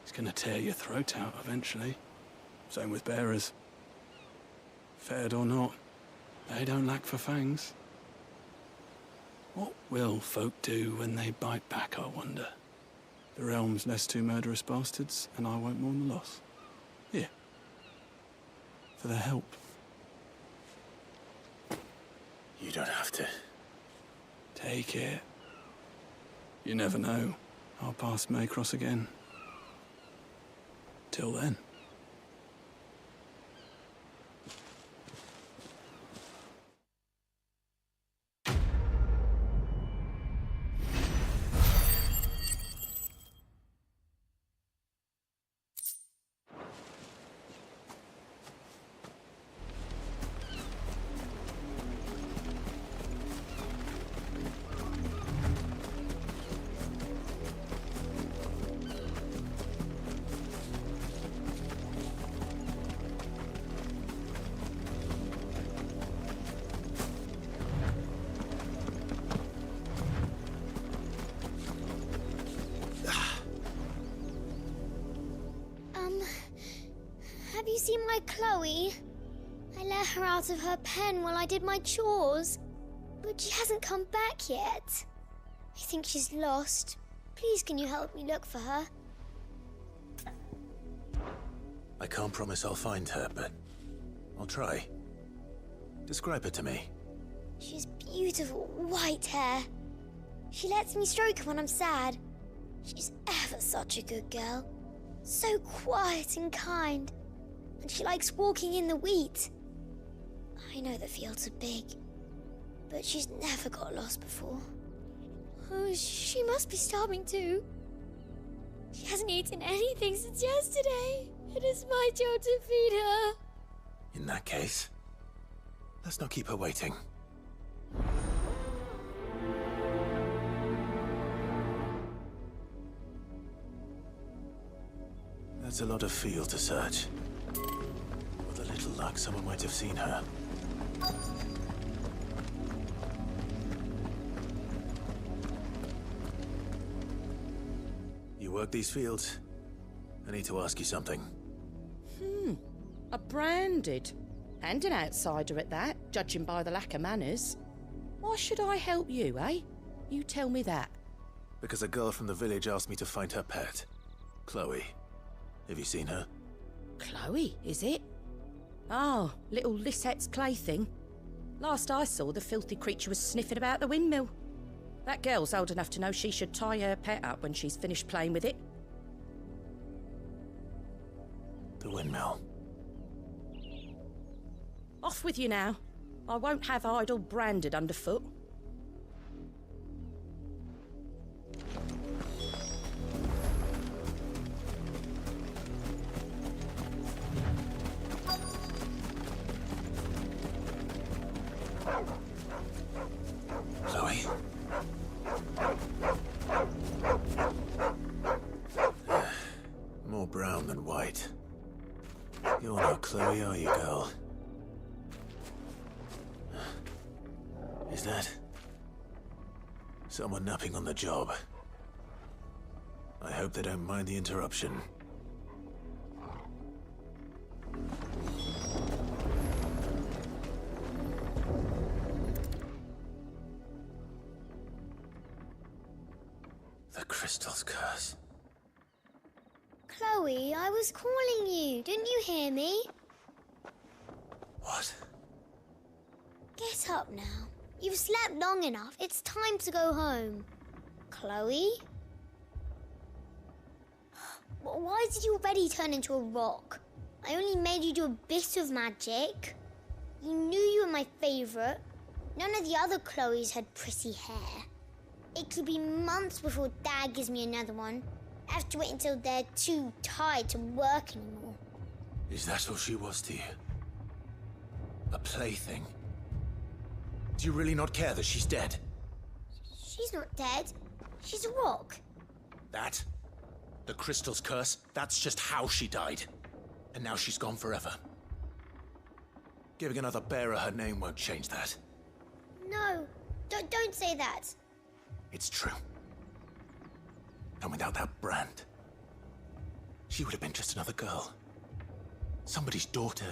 he's gonna tear your throat out eventually. Same with bearers. Fed or not, they don't lack for fangs. What will folk do when they bite back, I wonder? The realm's less two murderous bastards, and I won't mourn the loss. Here. For their help. You don't have to. Take it. You never know. Our paths may cross again. Till then. Have you seen my Chloe? I let her out of her pen while I did my chores, but she hasn't come back yet. I think she's lost. Please, can you help me look for her? I can't promise I'll find her, but I'll try. Describe her to me. She's beautiful white hair. She lets me stroke her when I'm sad. She's ever such a good girl. So quiet and kind. And she likes walking in the wheat. I know the fields are big, but she's never got lost before. Oh, she must be starving too. She hasn't eaten anything since yesterday. It is my job to feed her. In that case, let's not keep her waiting. That's a lot of field to search. With a little luck, someone might have seen her. You work these fields? I need to ask you something. A branded. And an outsider at that, judging by the lack of manners. Why should I help you, eh? You tell me that. Because a girl from the village asked me to find her pet, Chloe. Have you seen her? Chloe, is it? Oh, little Lisette's plaything. Last I saw, the filthy creature was sniffing about the windmill. That girl's old enough to know she should tie her pet up when she's finished playing with it. The windmill. Off with you now. I won't have idle branded underfoot. Chloe? More brown than white. You're not Chloe, are you, girl? Is that someone napping on the job? I hope they don't mind the interruption. The crystal's curse. Chloe, I was calling you. Didn't you hear me? What? Get up now. You've slept long enough. It's time to go home. Chloe? Why did you already turn into a rock? I only made you do a bit of magic. You knew you were my favourite. None of the other Chloes had pretty hair. It could be months before Dad gives me another one. I have to wait until they're too tired to work anymore. Is that all she was to you? A plaything? Do you really not care that she's dead? She's not dead. She's a rock. That? The crystal's curse? That's just how she died. And now she's gone forever. Giving another bearer her name won't change that. No, don't say that. It's true. And without that brand, she would have been just another girl. Somebody's daughter.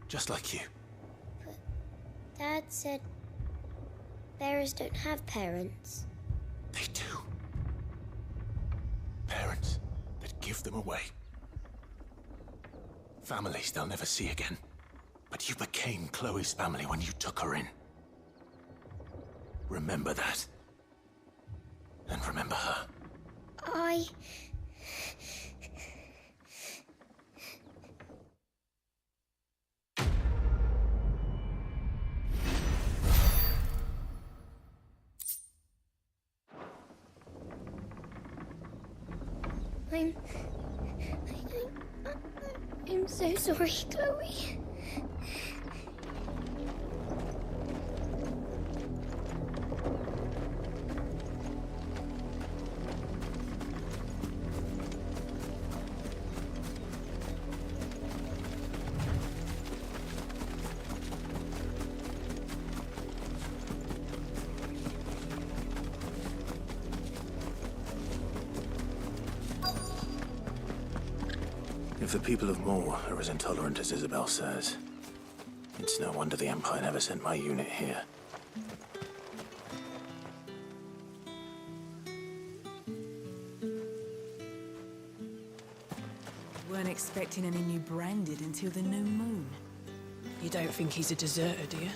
Just like you. But Dad said bearers don't have parents. They do. Parents that give them away. Families they'll never see again. But you became Chloe's family when you took her in. Remember that. And remember her. I'm so sorry, Chloe. If the people of Moor are as intolerant as Isabel says, it's no wonder the Empire never sent my unit here. Weren't expecting any new branded until the new moon. You don't think he's a deserter, do you?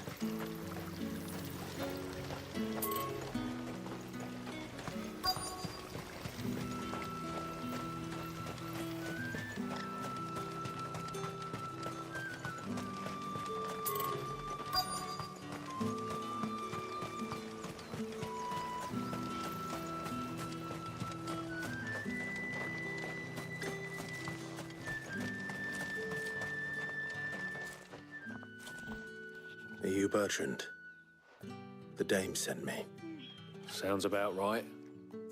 Are you Bertrand? The dame sent me. Sounds about right.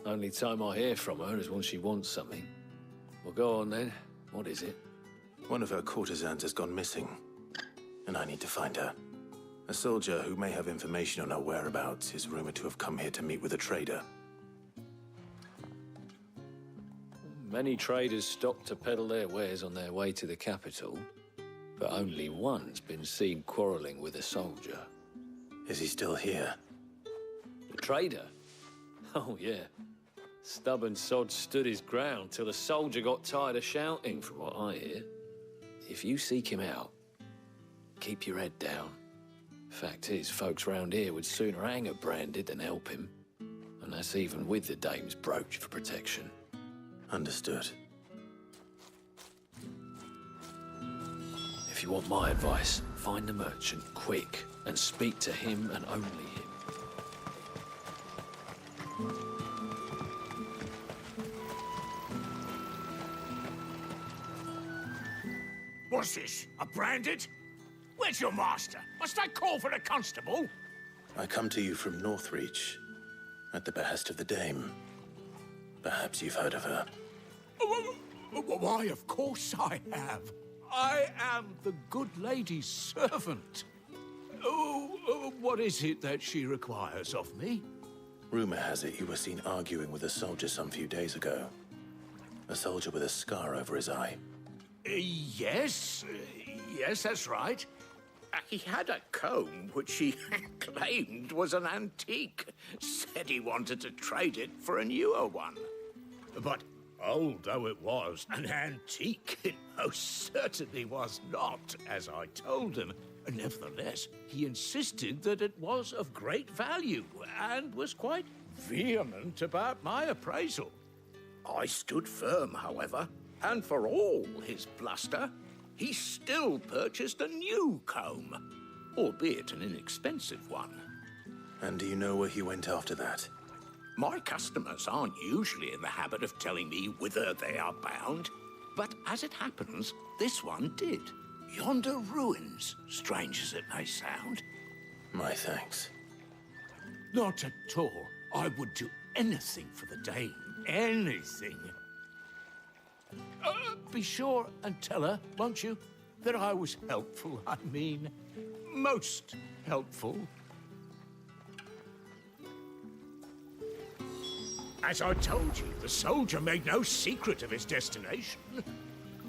Only time I hear from her is when she wants something. Well, go on then. What is it? One of her courtesans has gone missing, and I need to find her. A soldier who may have information on her whereabouts is rumored to have come here to meet with a trader. Many traders stop to peddle their wares on their way to the capital, but only one's been seen quarreling with a soldier. Is he still here? The trader? Oh, yeah. Stubborn sod stood his ground till the soldier got tired of shouting, from what I hear. If you seek him out, keep your head down. Fact is, folks round here would sooner hang a branded than help him. And that's even with the dame's brooch for protection. Understood. If you want my advice, find the merchant quick and speak to him and only him. What's this? A branded? Where's your master? Must I call for a constable? I come to you from Northreach, at the behest of the dame. Perhaps you've heard of her. Why, of course I have. I am the good lady's servant. What is it that she requires of me? Rumor has it you were seen arguing with a soldier some few days ago. A soldier with a scar over his eye. Yes, that's right. He had a comb which he claimed was an antique. Said he wanted to trade it for a newer one. But old though it was, an antique it most certainly was not, as I told him. Nevertheless, he insisted that it was of great value and was quite vehement about my appraisal. I stood firm, however, and for all his bluster, he still purchased a new comb, albeit an inexpensive one. And do you know where he went after that? My customers aren't usually in the habit of telling me whither they are bound, but as it happens, this one did. Yonder ruins, strange as it may sound. My thanks. Not at all. I would do anything for the dame. Anything. Be sure and tell her, won't you, that I was helpful. I mean, most helpful. As I told you, the soldier made no secret of his destination.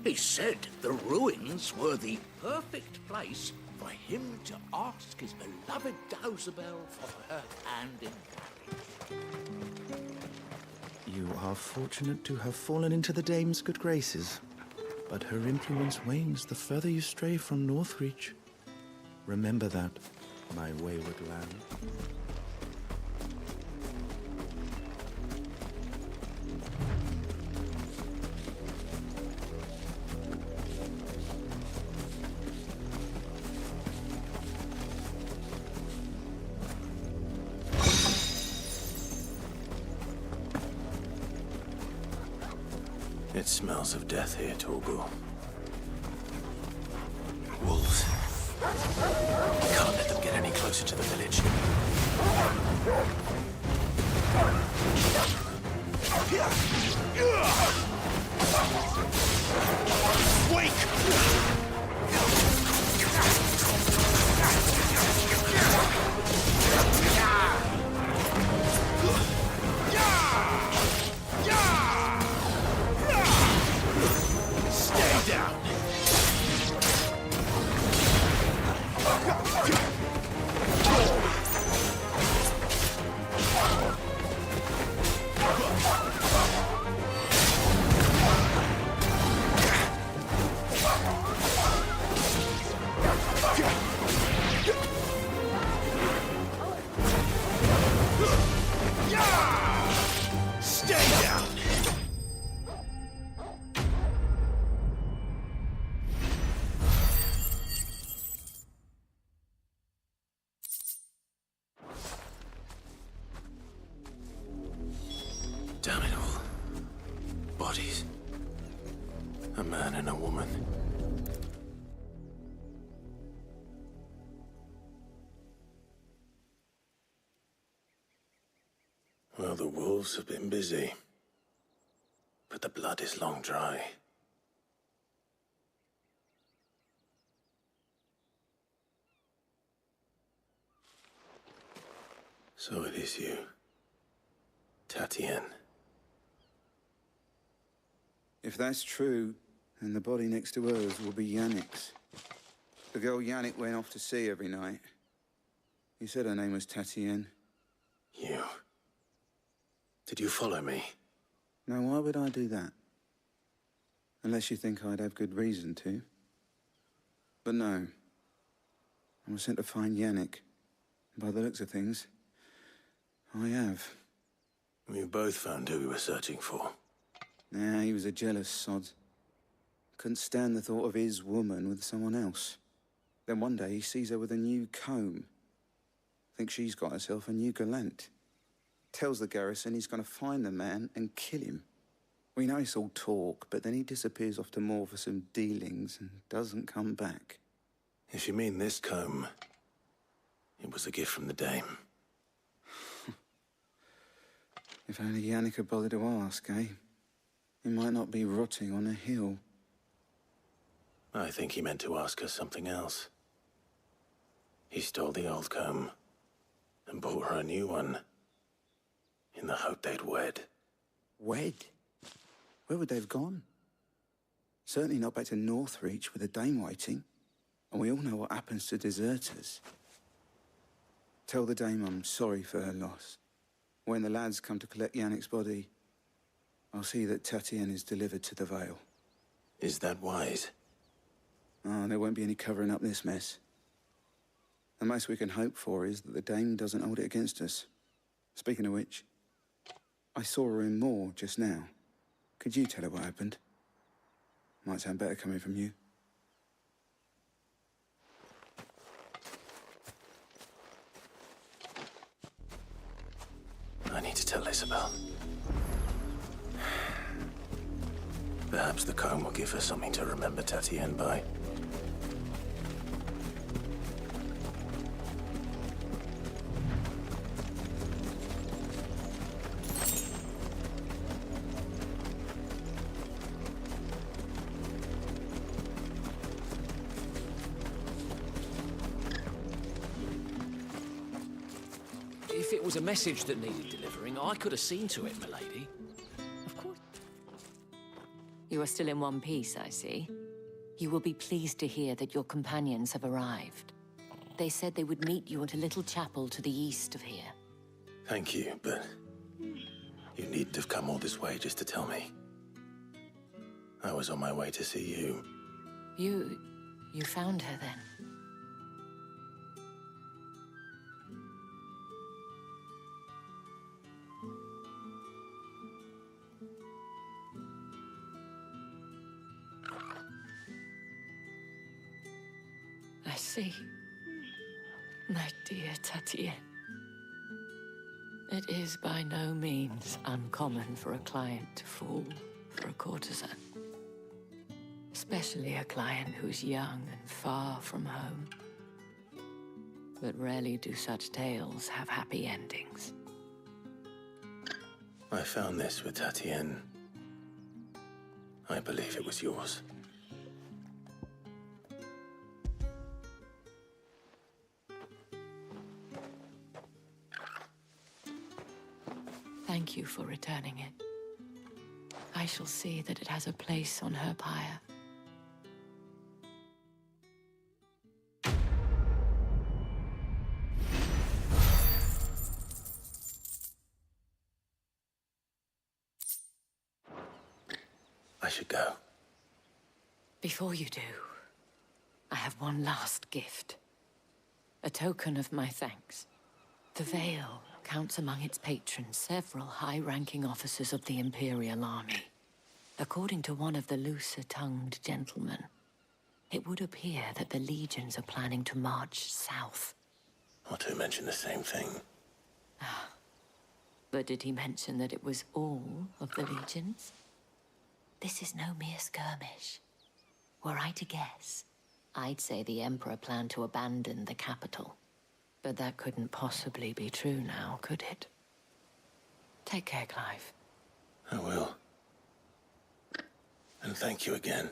He said the ruins were the perfect place for him to ask his beloved Dowsabel for her hand in marriage. You are fortunate to have fallen into the dame's good graces, but her influence wanes the further you stray from Northreach. Remember that, my wayward lamb. It smells of death here, Torgal. Wolves. We can't let them get any closer to the village. Stay down! Stay down! Damn it all. Bodies. A man and a woman. Well, the wolves have been busy. But the blood is long dry. So it is you, Tatienne. If that's true, then the body next to hers will be Yannick's. The girl Yannick went off to see every night. He said her name was Tatienne. You. Did you follow me? Now, why would I do that? Unless you think I'd have good reason to. But no. I was sent to find Yannick. By the looks of things, I have. We both found who we were searching for. Nah, he was a jealous sod. Couldn't stand the thought of his woman with someone else. Then one day he sees her with a new comb. Thinks she's got herself a new gallant. Tells the garrison he's going to find the man and kill him. We know it's all talk, but then he disappears off to Moor for some dealings and doesn't come back. If you mean this comb, it was a gift from the dame. If only Yannick had bothered to ask, eh? He might not be rotting on a hill. I think he meant to ask her something else. He stole the old comb and bought her a new one in the hope they'd wed. Wed? Where would they have gone? Certainly not back to Northreach with a dame waiting. And we all know what happens to deserters. Tell the dame I'm sorry for her loss. When the lads come to collect Yannick's body, I'll see that Tatienne is delivered to the Vale. Is that wise? Oh, there won't be any covering up this mess. The most we can hope for is that the dame doesn't hold it against us. Speaking of which, I saw her in Moor just now. Could you tell her what happened? Might sound better coming from you. I need to tell Isabel. Perhaps the comb will give her something to remember Tatienne by. If it was a message that needed delivering, I could have seen to it, milady. Of course. You are still in one piece, I see. You will be pleased to hear that your companions have arrived. They said they would meet you at a little chapel to the east of here. Thank you, but you needn't have come all this way just to tell me. I was on my way to see you. You found her then? I see. My dear Tatienne. It is by no means uncommon for a client to fall for a courtesan. Especially a client who's young and far from home. But rarely do such tales have happy endings. I found this with Tatienne. I believe it was yours. Thank you for returning it. I shall see that it has a place on her pyre. I should go. Before you do, I have one last gift. A token of my thanks. The Vale counts among its patrons several high-ranking officers of the Imperial Army. According to one of the looser-tongued gentlemen, it would appear that the legions are planning to march south. Not to mention the same thing. But did he mention that it was all of the legions? This is no mere skirmish. Were I to guess, I'd say the Emperor planned to abandon the capital. But that couldn't possibly be true now, could it? Take care, Clive. I will. And thank you again.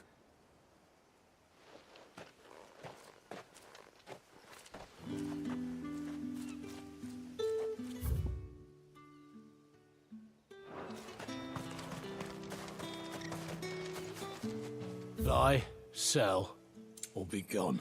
Buy, sell, or be gone.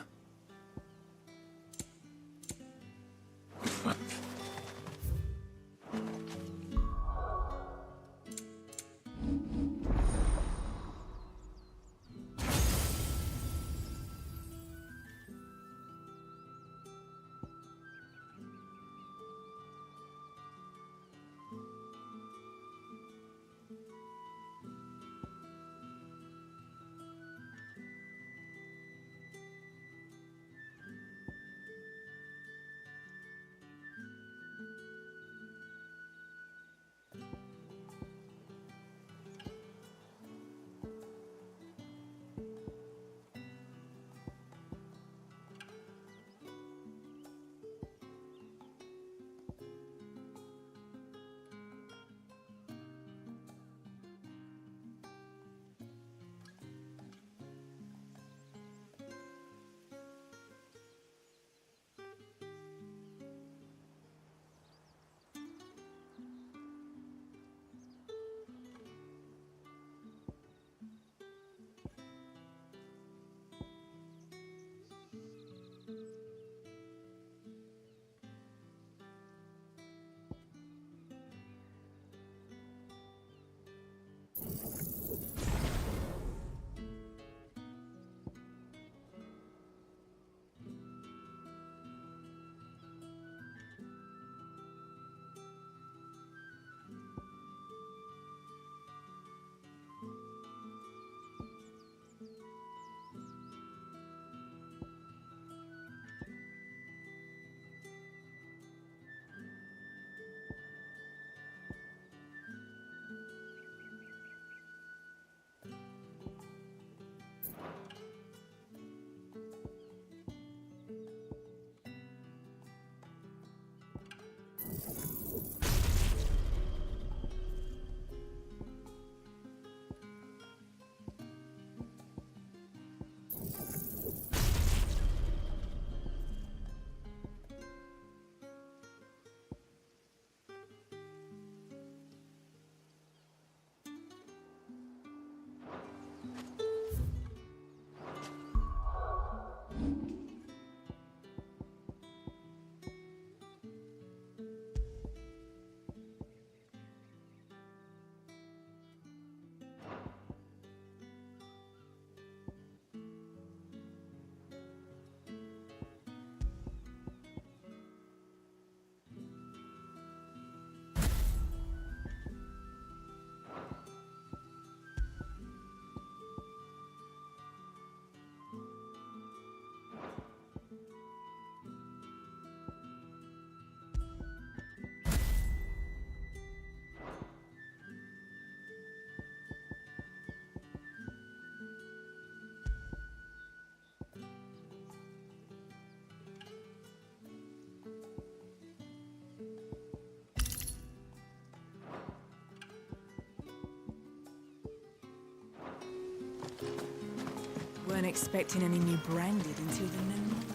weren't expecting any new branded until the new moon.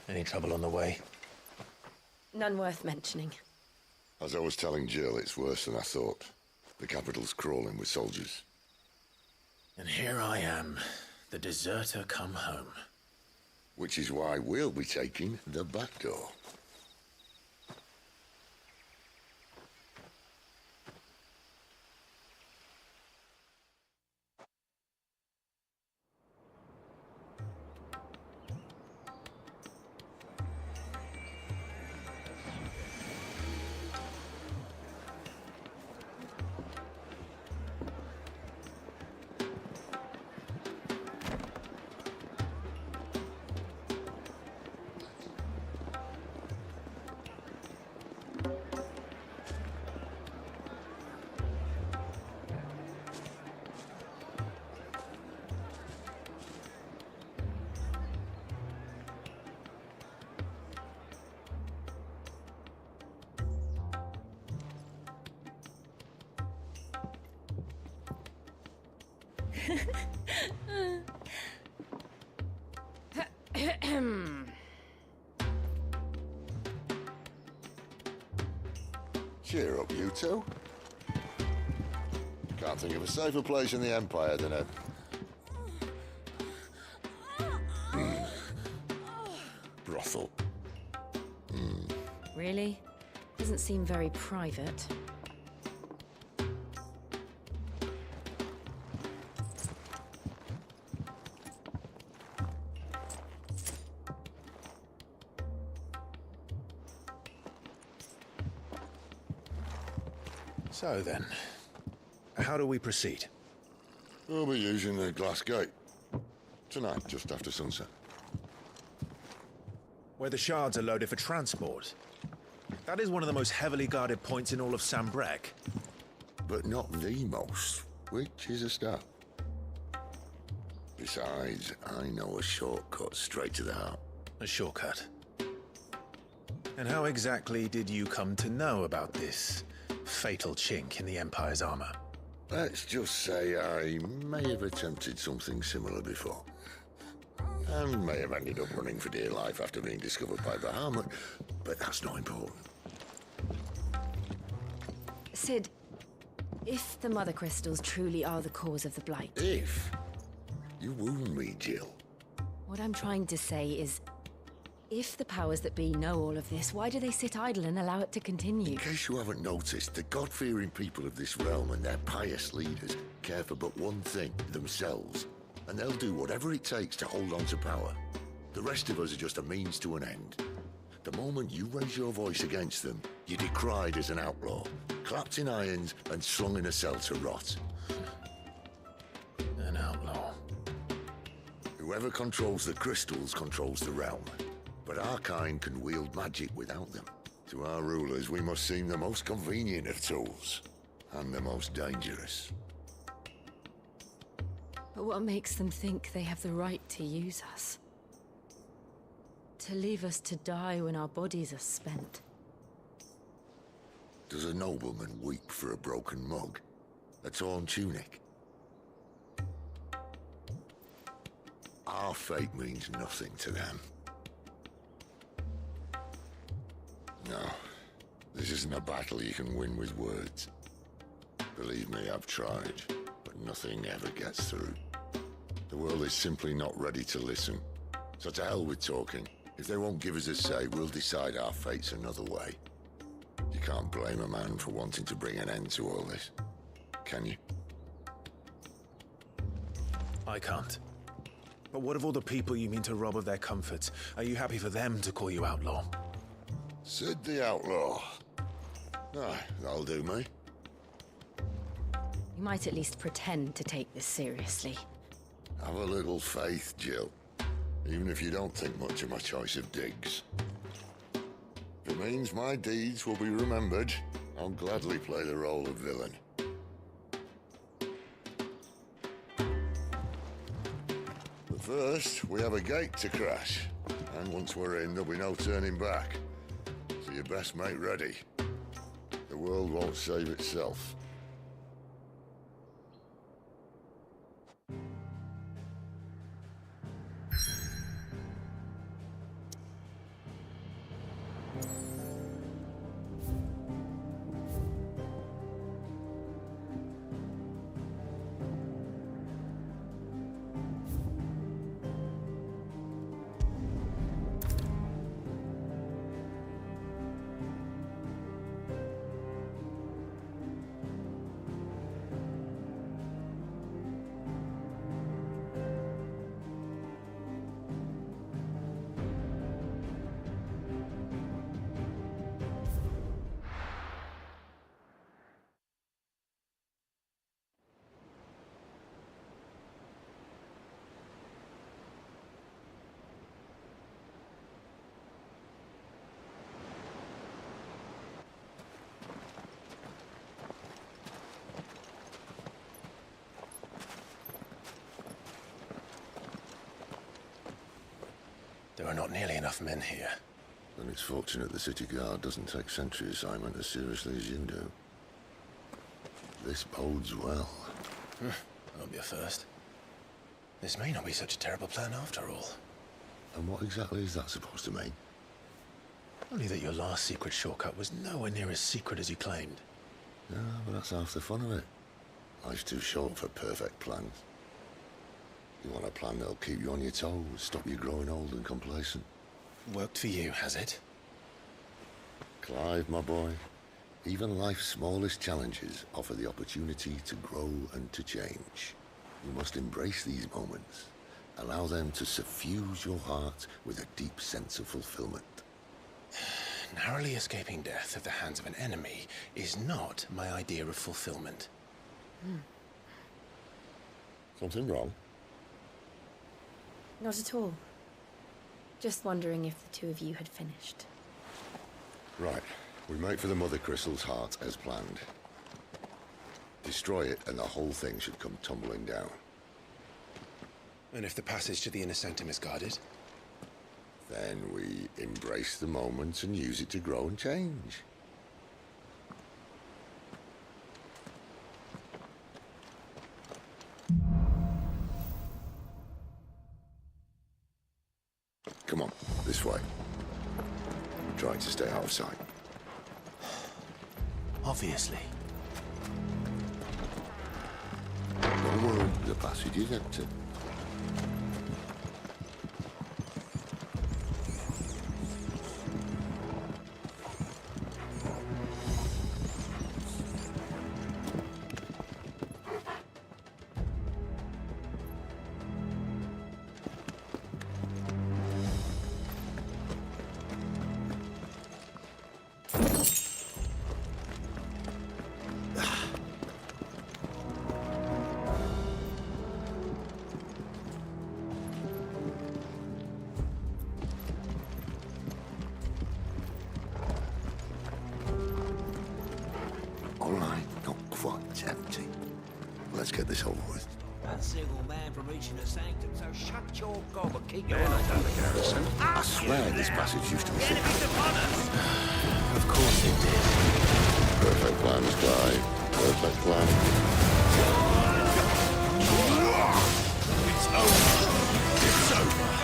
Any trouble on the way? None worth mentioning. As I was telling Jill, it's worse than I thought. The capital's crawling with soldiers. And here I am, the deserter come home. Which is why we'll be taking the back door. Cheer up, you two. Can't think of a safer place in the Empire than a... brothel. Really? Doesn't seem very private. So then, how do we proceed? We'll be using the glass gate. Tonight, just after sunset. Where the shards are loaded for transport. That is one of the most heavily guarded points in all of Sambrek. But not the most, which is a start. Besides, I know a shortcut straight to the heart. A shortcut? And how exactly did you come to know about this fatal chink in the Empire's armor? Let's just say I may have attempted something similar before. And may have ended up running for dear life after being discovered by Bahamut, but that's not important. Sid, if the Mother Crystals truly are the cause of the Blight... If? You wound me, Jill. What I'm trying to say is, if the powers that be know all of this, why do they sit idle and allow it to continue? In case you haven't noticed, the God-fearing people of this realm and their pious leaders care for but one thing, themselves. And they'll do whatever it takes to hold on to power. The rest of us are just a means to an end. The moment you raise your voice against them, you're decried as an outlaw, clapped in irons and slung in a cell to rot. An outlaw. Whoever controls the crystals controls the realm. But our kind can wield magic without them. To our rulers, we must seem the most convenient of tools, and the most dangerous. But what makes them think they have the right to use us? To leave us to die when our bodies are spent? Does a nobleman weep for a broken mug? A torn tunic? Our fate means nothing to them. No, this isn't a battle you can win with words. Believe me, I've tried, but nothing ever gets through. The world is simply not ready to listen. So to hell with talking. If they won't give us a say, we'll decide our fates another way. You can't blame a man for wanting to bring an end to all this, can you? I can't. But what of all the people you mean to rob of their comforts? Are you happy for them to call you outlaw? Sid the Outlaw. Aye, that'll do me. You might at least pretend to take this seriously. Have a little faith, Jill. Even if you don't think much of my choice of digs. If it means my deeds will be remembered, I'll gladly play the role of villain. But first, we have a gate to crash. And once we're in, there'll be no turning back. So you best make ready. The world won't save itself. There are not nearly enough men here. Then it's fortunate the city guard doesn't take sentry assignment as seriously as you do. This bodes well. Won't be a first. This may not be such a terrible plan after all. And what exactly is that supposed to mean? Only that your last secret shortcut was nowhere near as secret as you claimed. Yeah, but that's half the fun of it. Life's too short for perfect plans. You want a plan that'll keep you on your toes, stop you growing old and complacent. Worked for you, has it? Clive, my boy, even life's smallest challenges offer the opportunity to grow and to change. You must embrace these moments. Allow them to suffuse your heart with a deep sense of fulfillment. Narrowly escaping death at the hands of an enemy is not my idea of fulfillment. Something wrong? Not at all. Just wondering if the two of you had finished. Right. We make for the Mother Crystal's heart as planned. Destroy it and the whole thing should come tumbling down. And if the passage to the inner sanctum is guarded? Then we embrace the moment and use it to grow and change. Come on, this way. I'm trying to stay out of sight. Obviously. Don't worry, the passage is empty. Empty. Let's get this over with. One single man from reaching the sanctum, so shut your gob and keep your Man, eyes I on the garrison. I swear this passage used to be The enemy's upon us! Of course it did. Perfect plans, Clive. Perfect plan. It's over. It's over.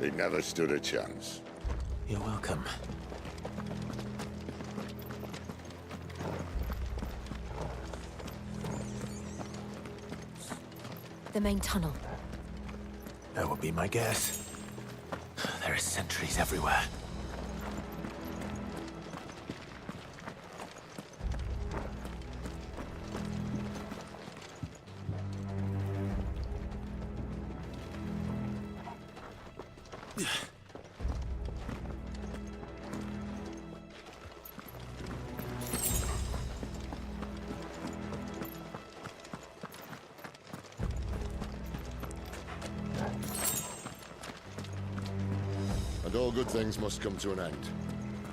It never stood a chance. You're welcome. The main tunnel. That would be my guess. There are sentries everywhere. And all good things must come to an end.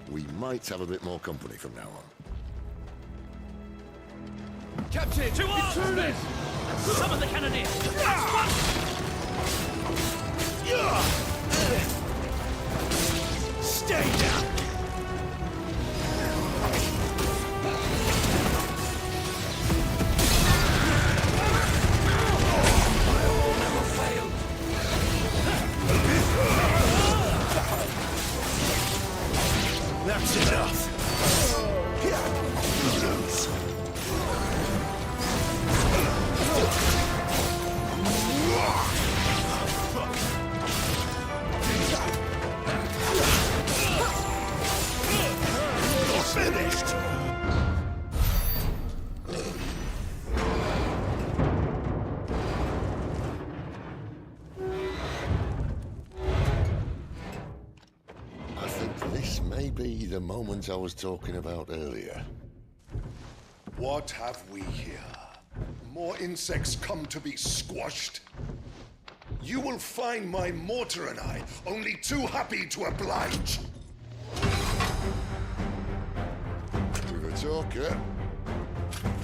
We might have a bit more company from now on. Captain! To arms! Intruders! Summon the cannoneers! Stay down! That's enough. Finished. I think this may be the moment I was talking about earlier. What have we here? More insects come to be squashed? You will find my mortar and I only too happy to oblige. With a talker.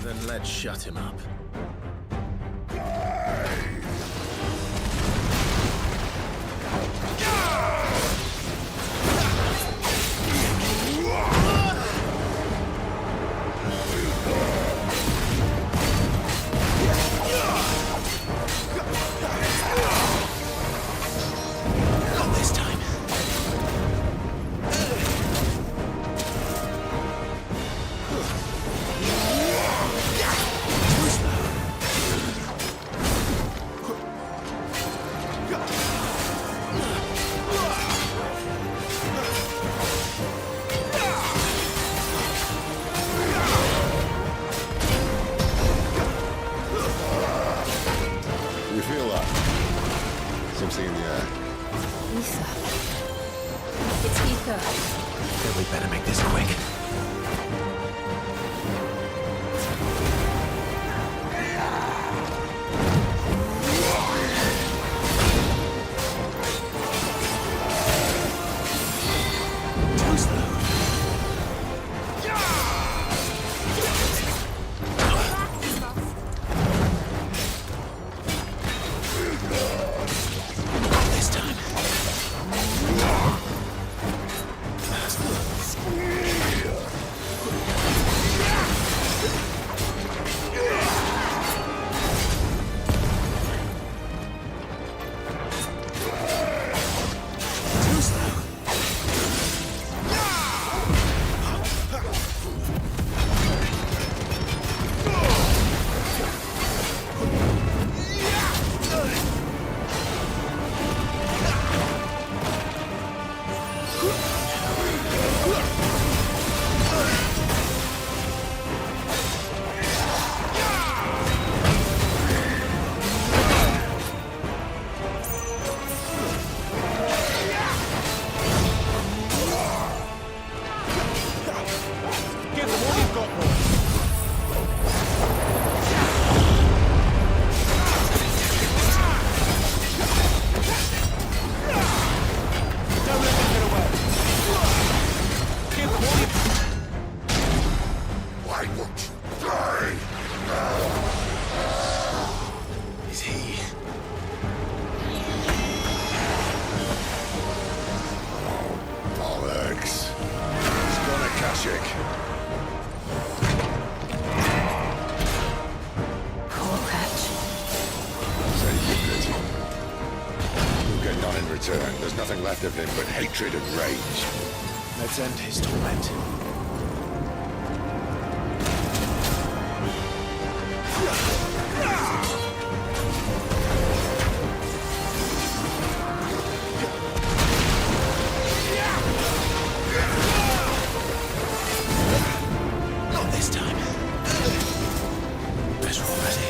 Then let's shut him up. Not this time. You feel that? Something in the air. Ether. It's ether. Then we better make this quick. Too slow. Not this time. left of him but hatred and rage. Let's end his torment. Not this time. Better already.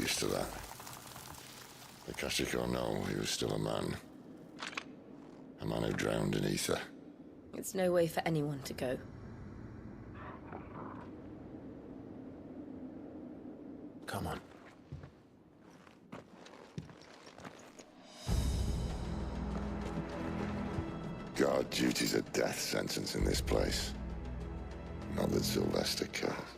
To that. The Kashiko know he was still a man. A man who drowned in ether. It's no way for anyone to go. Come on. Guard duty's a death sentence in this place. Not that Sylvester cares.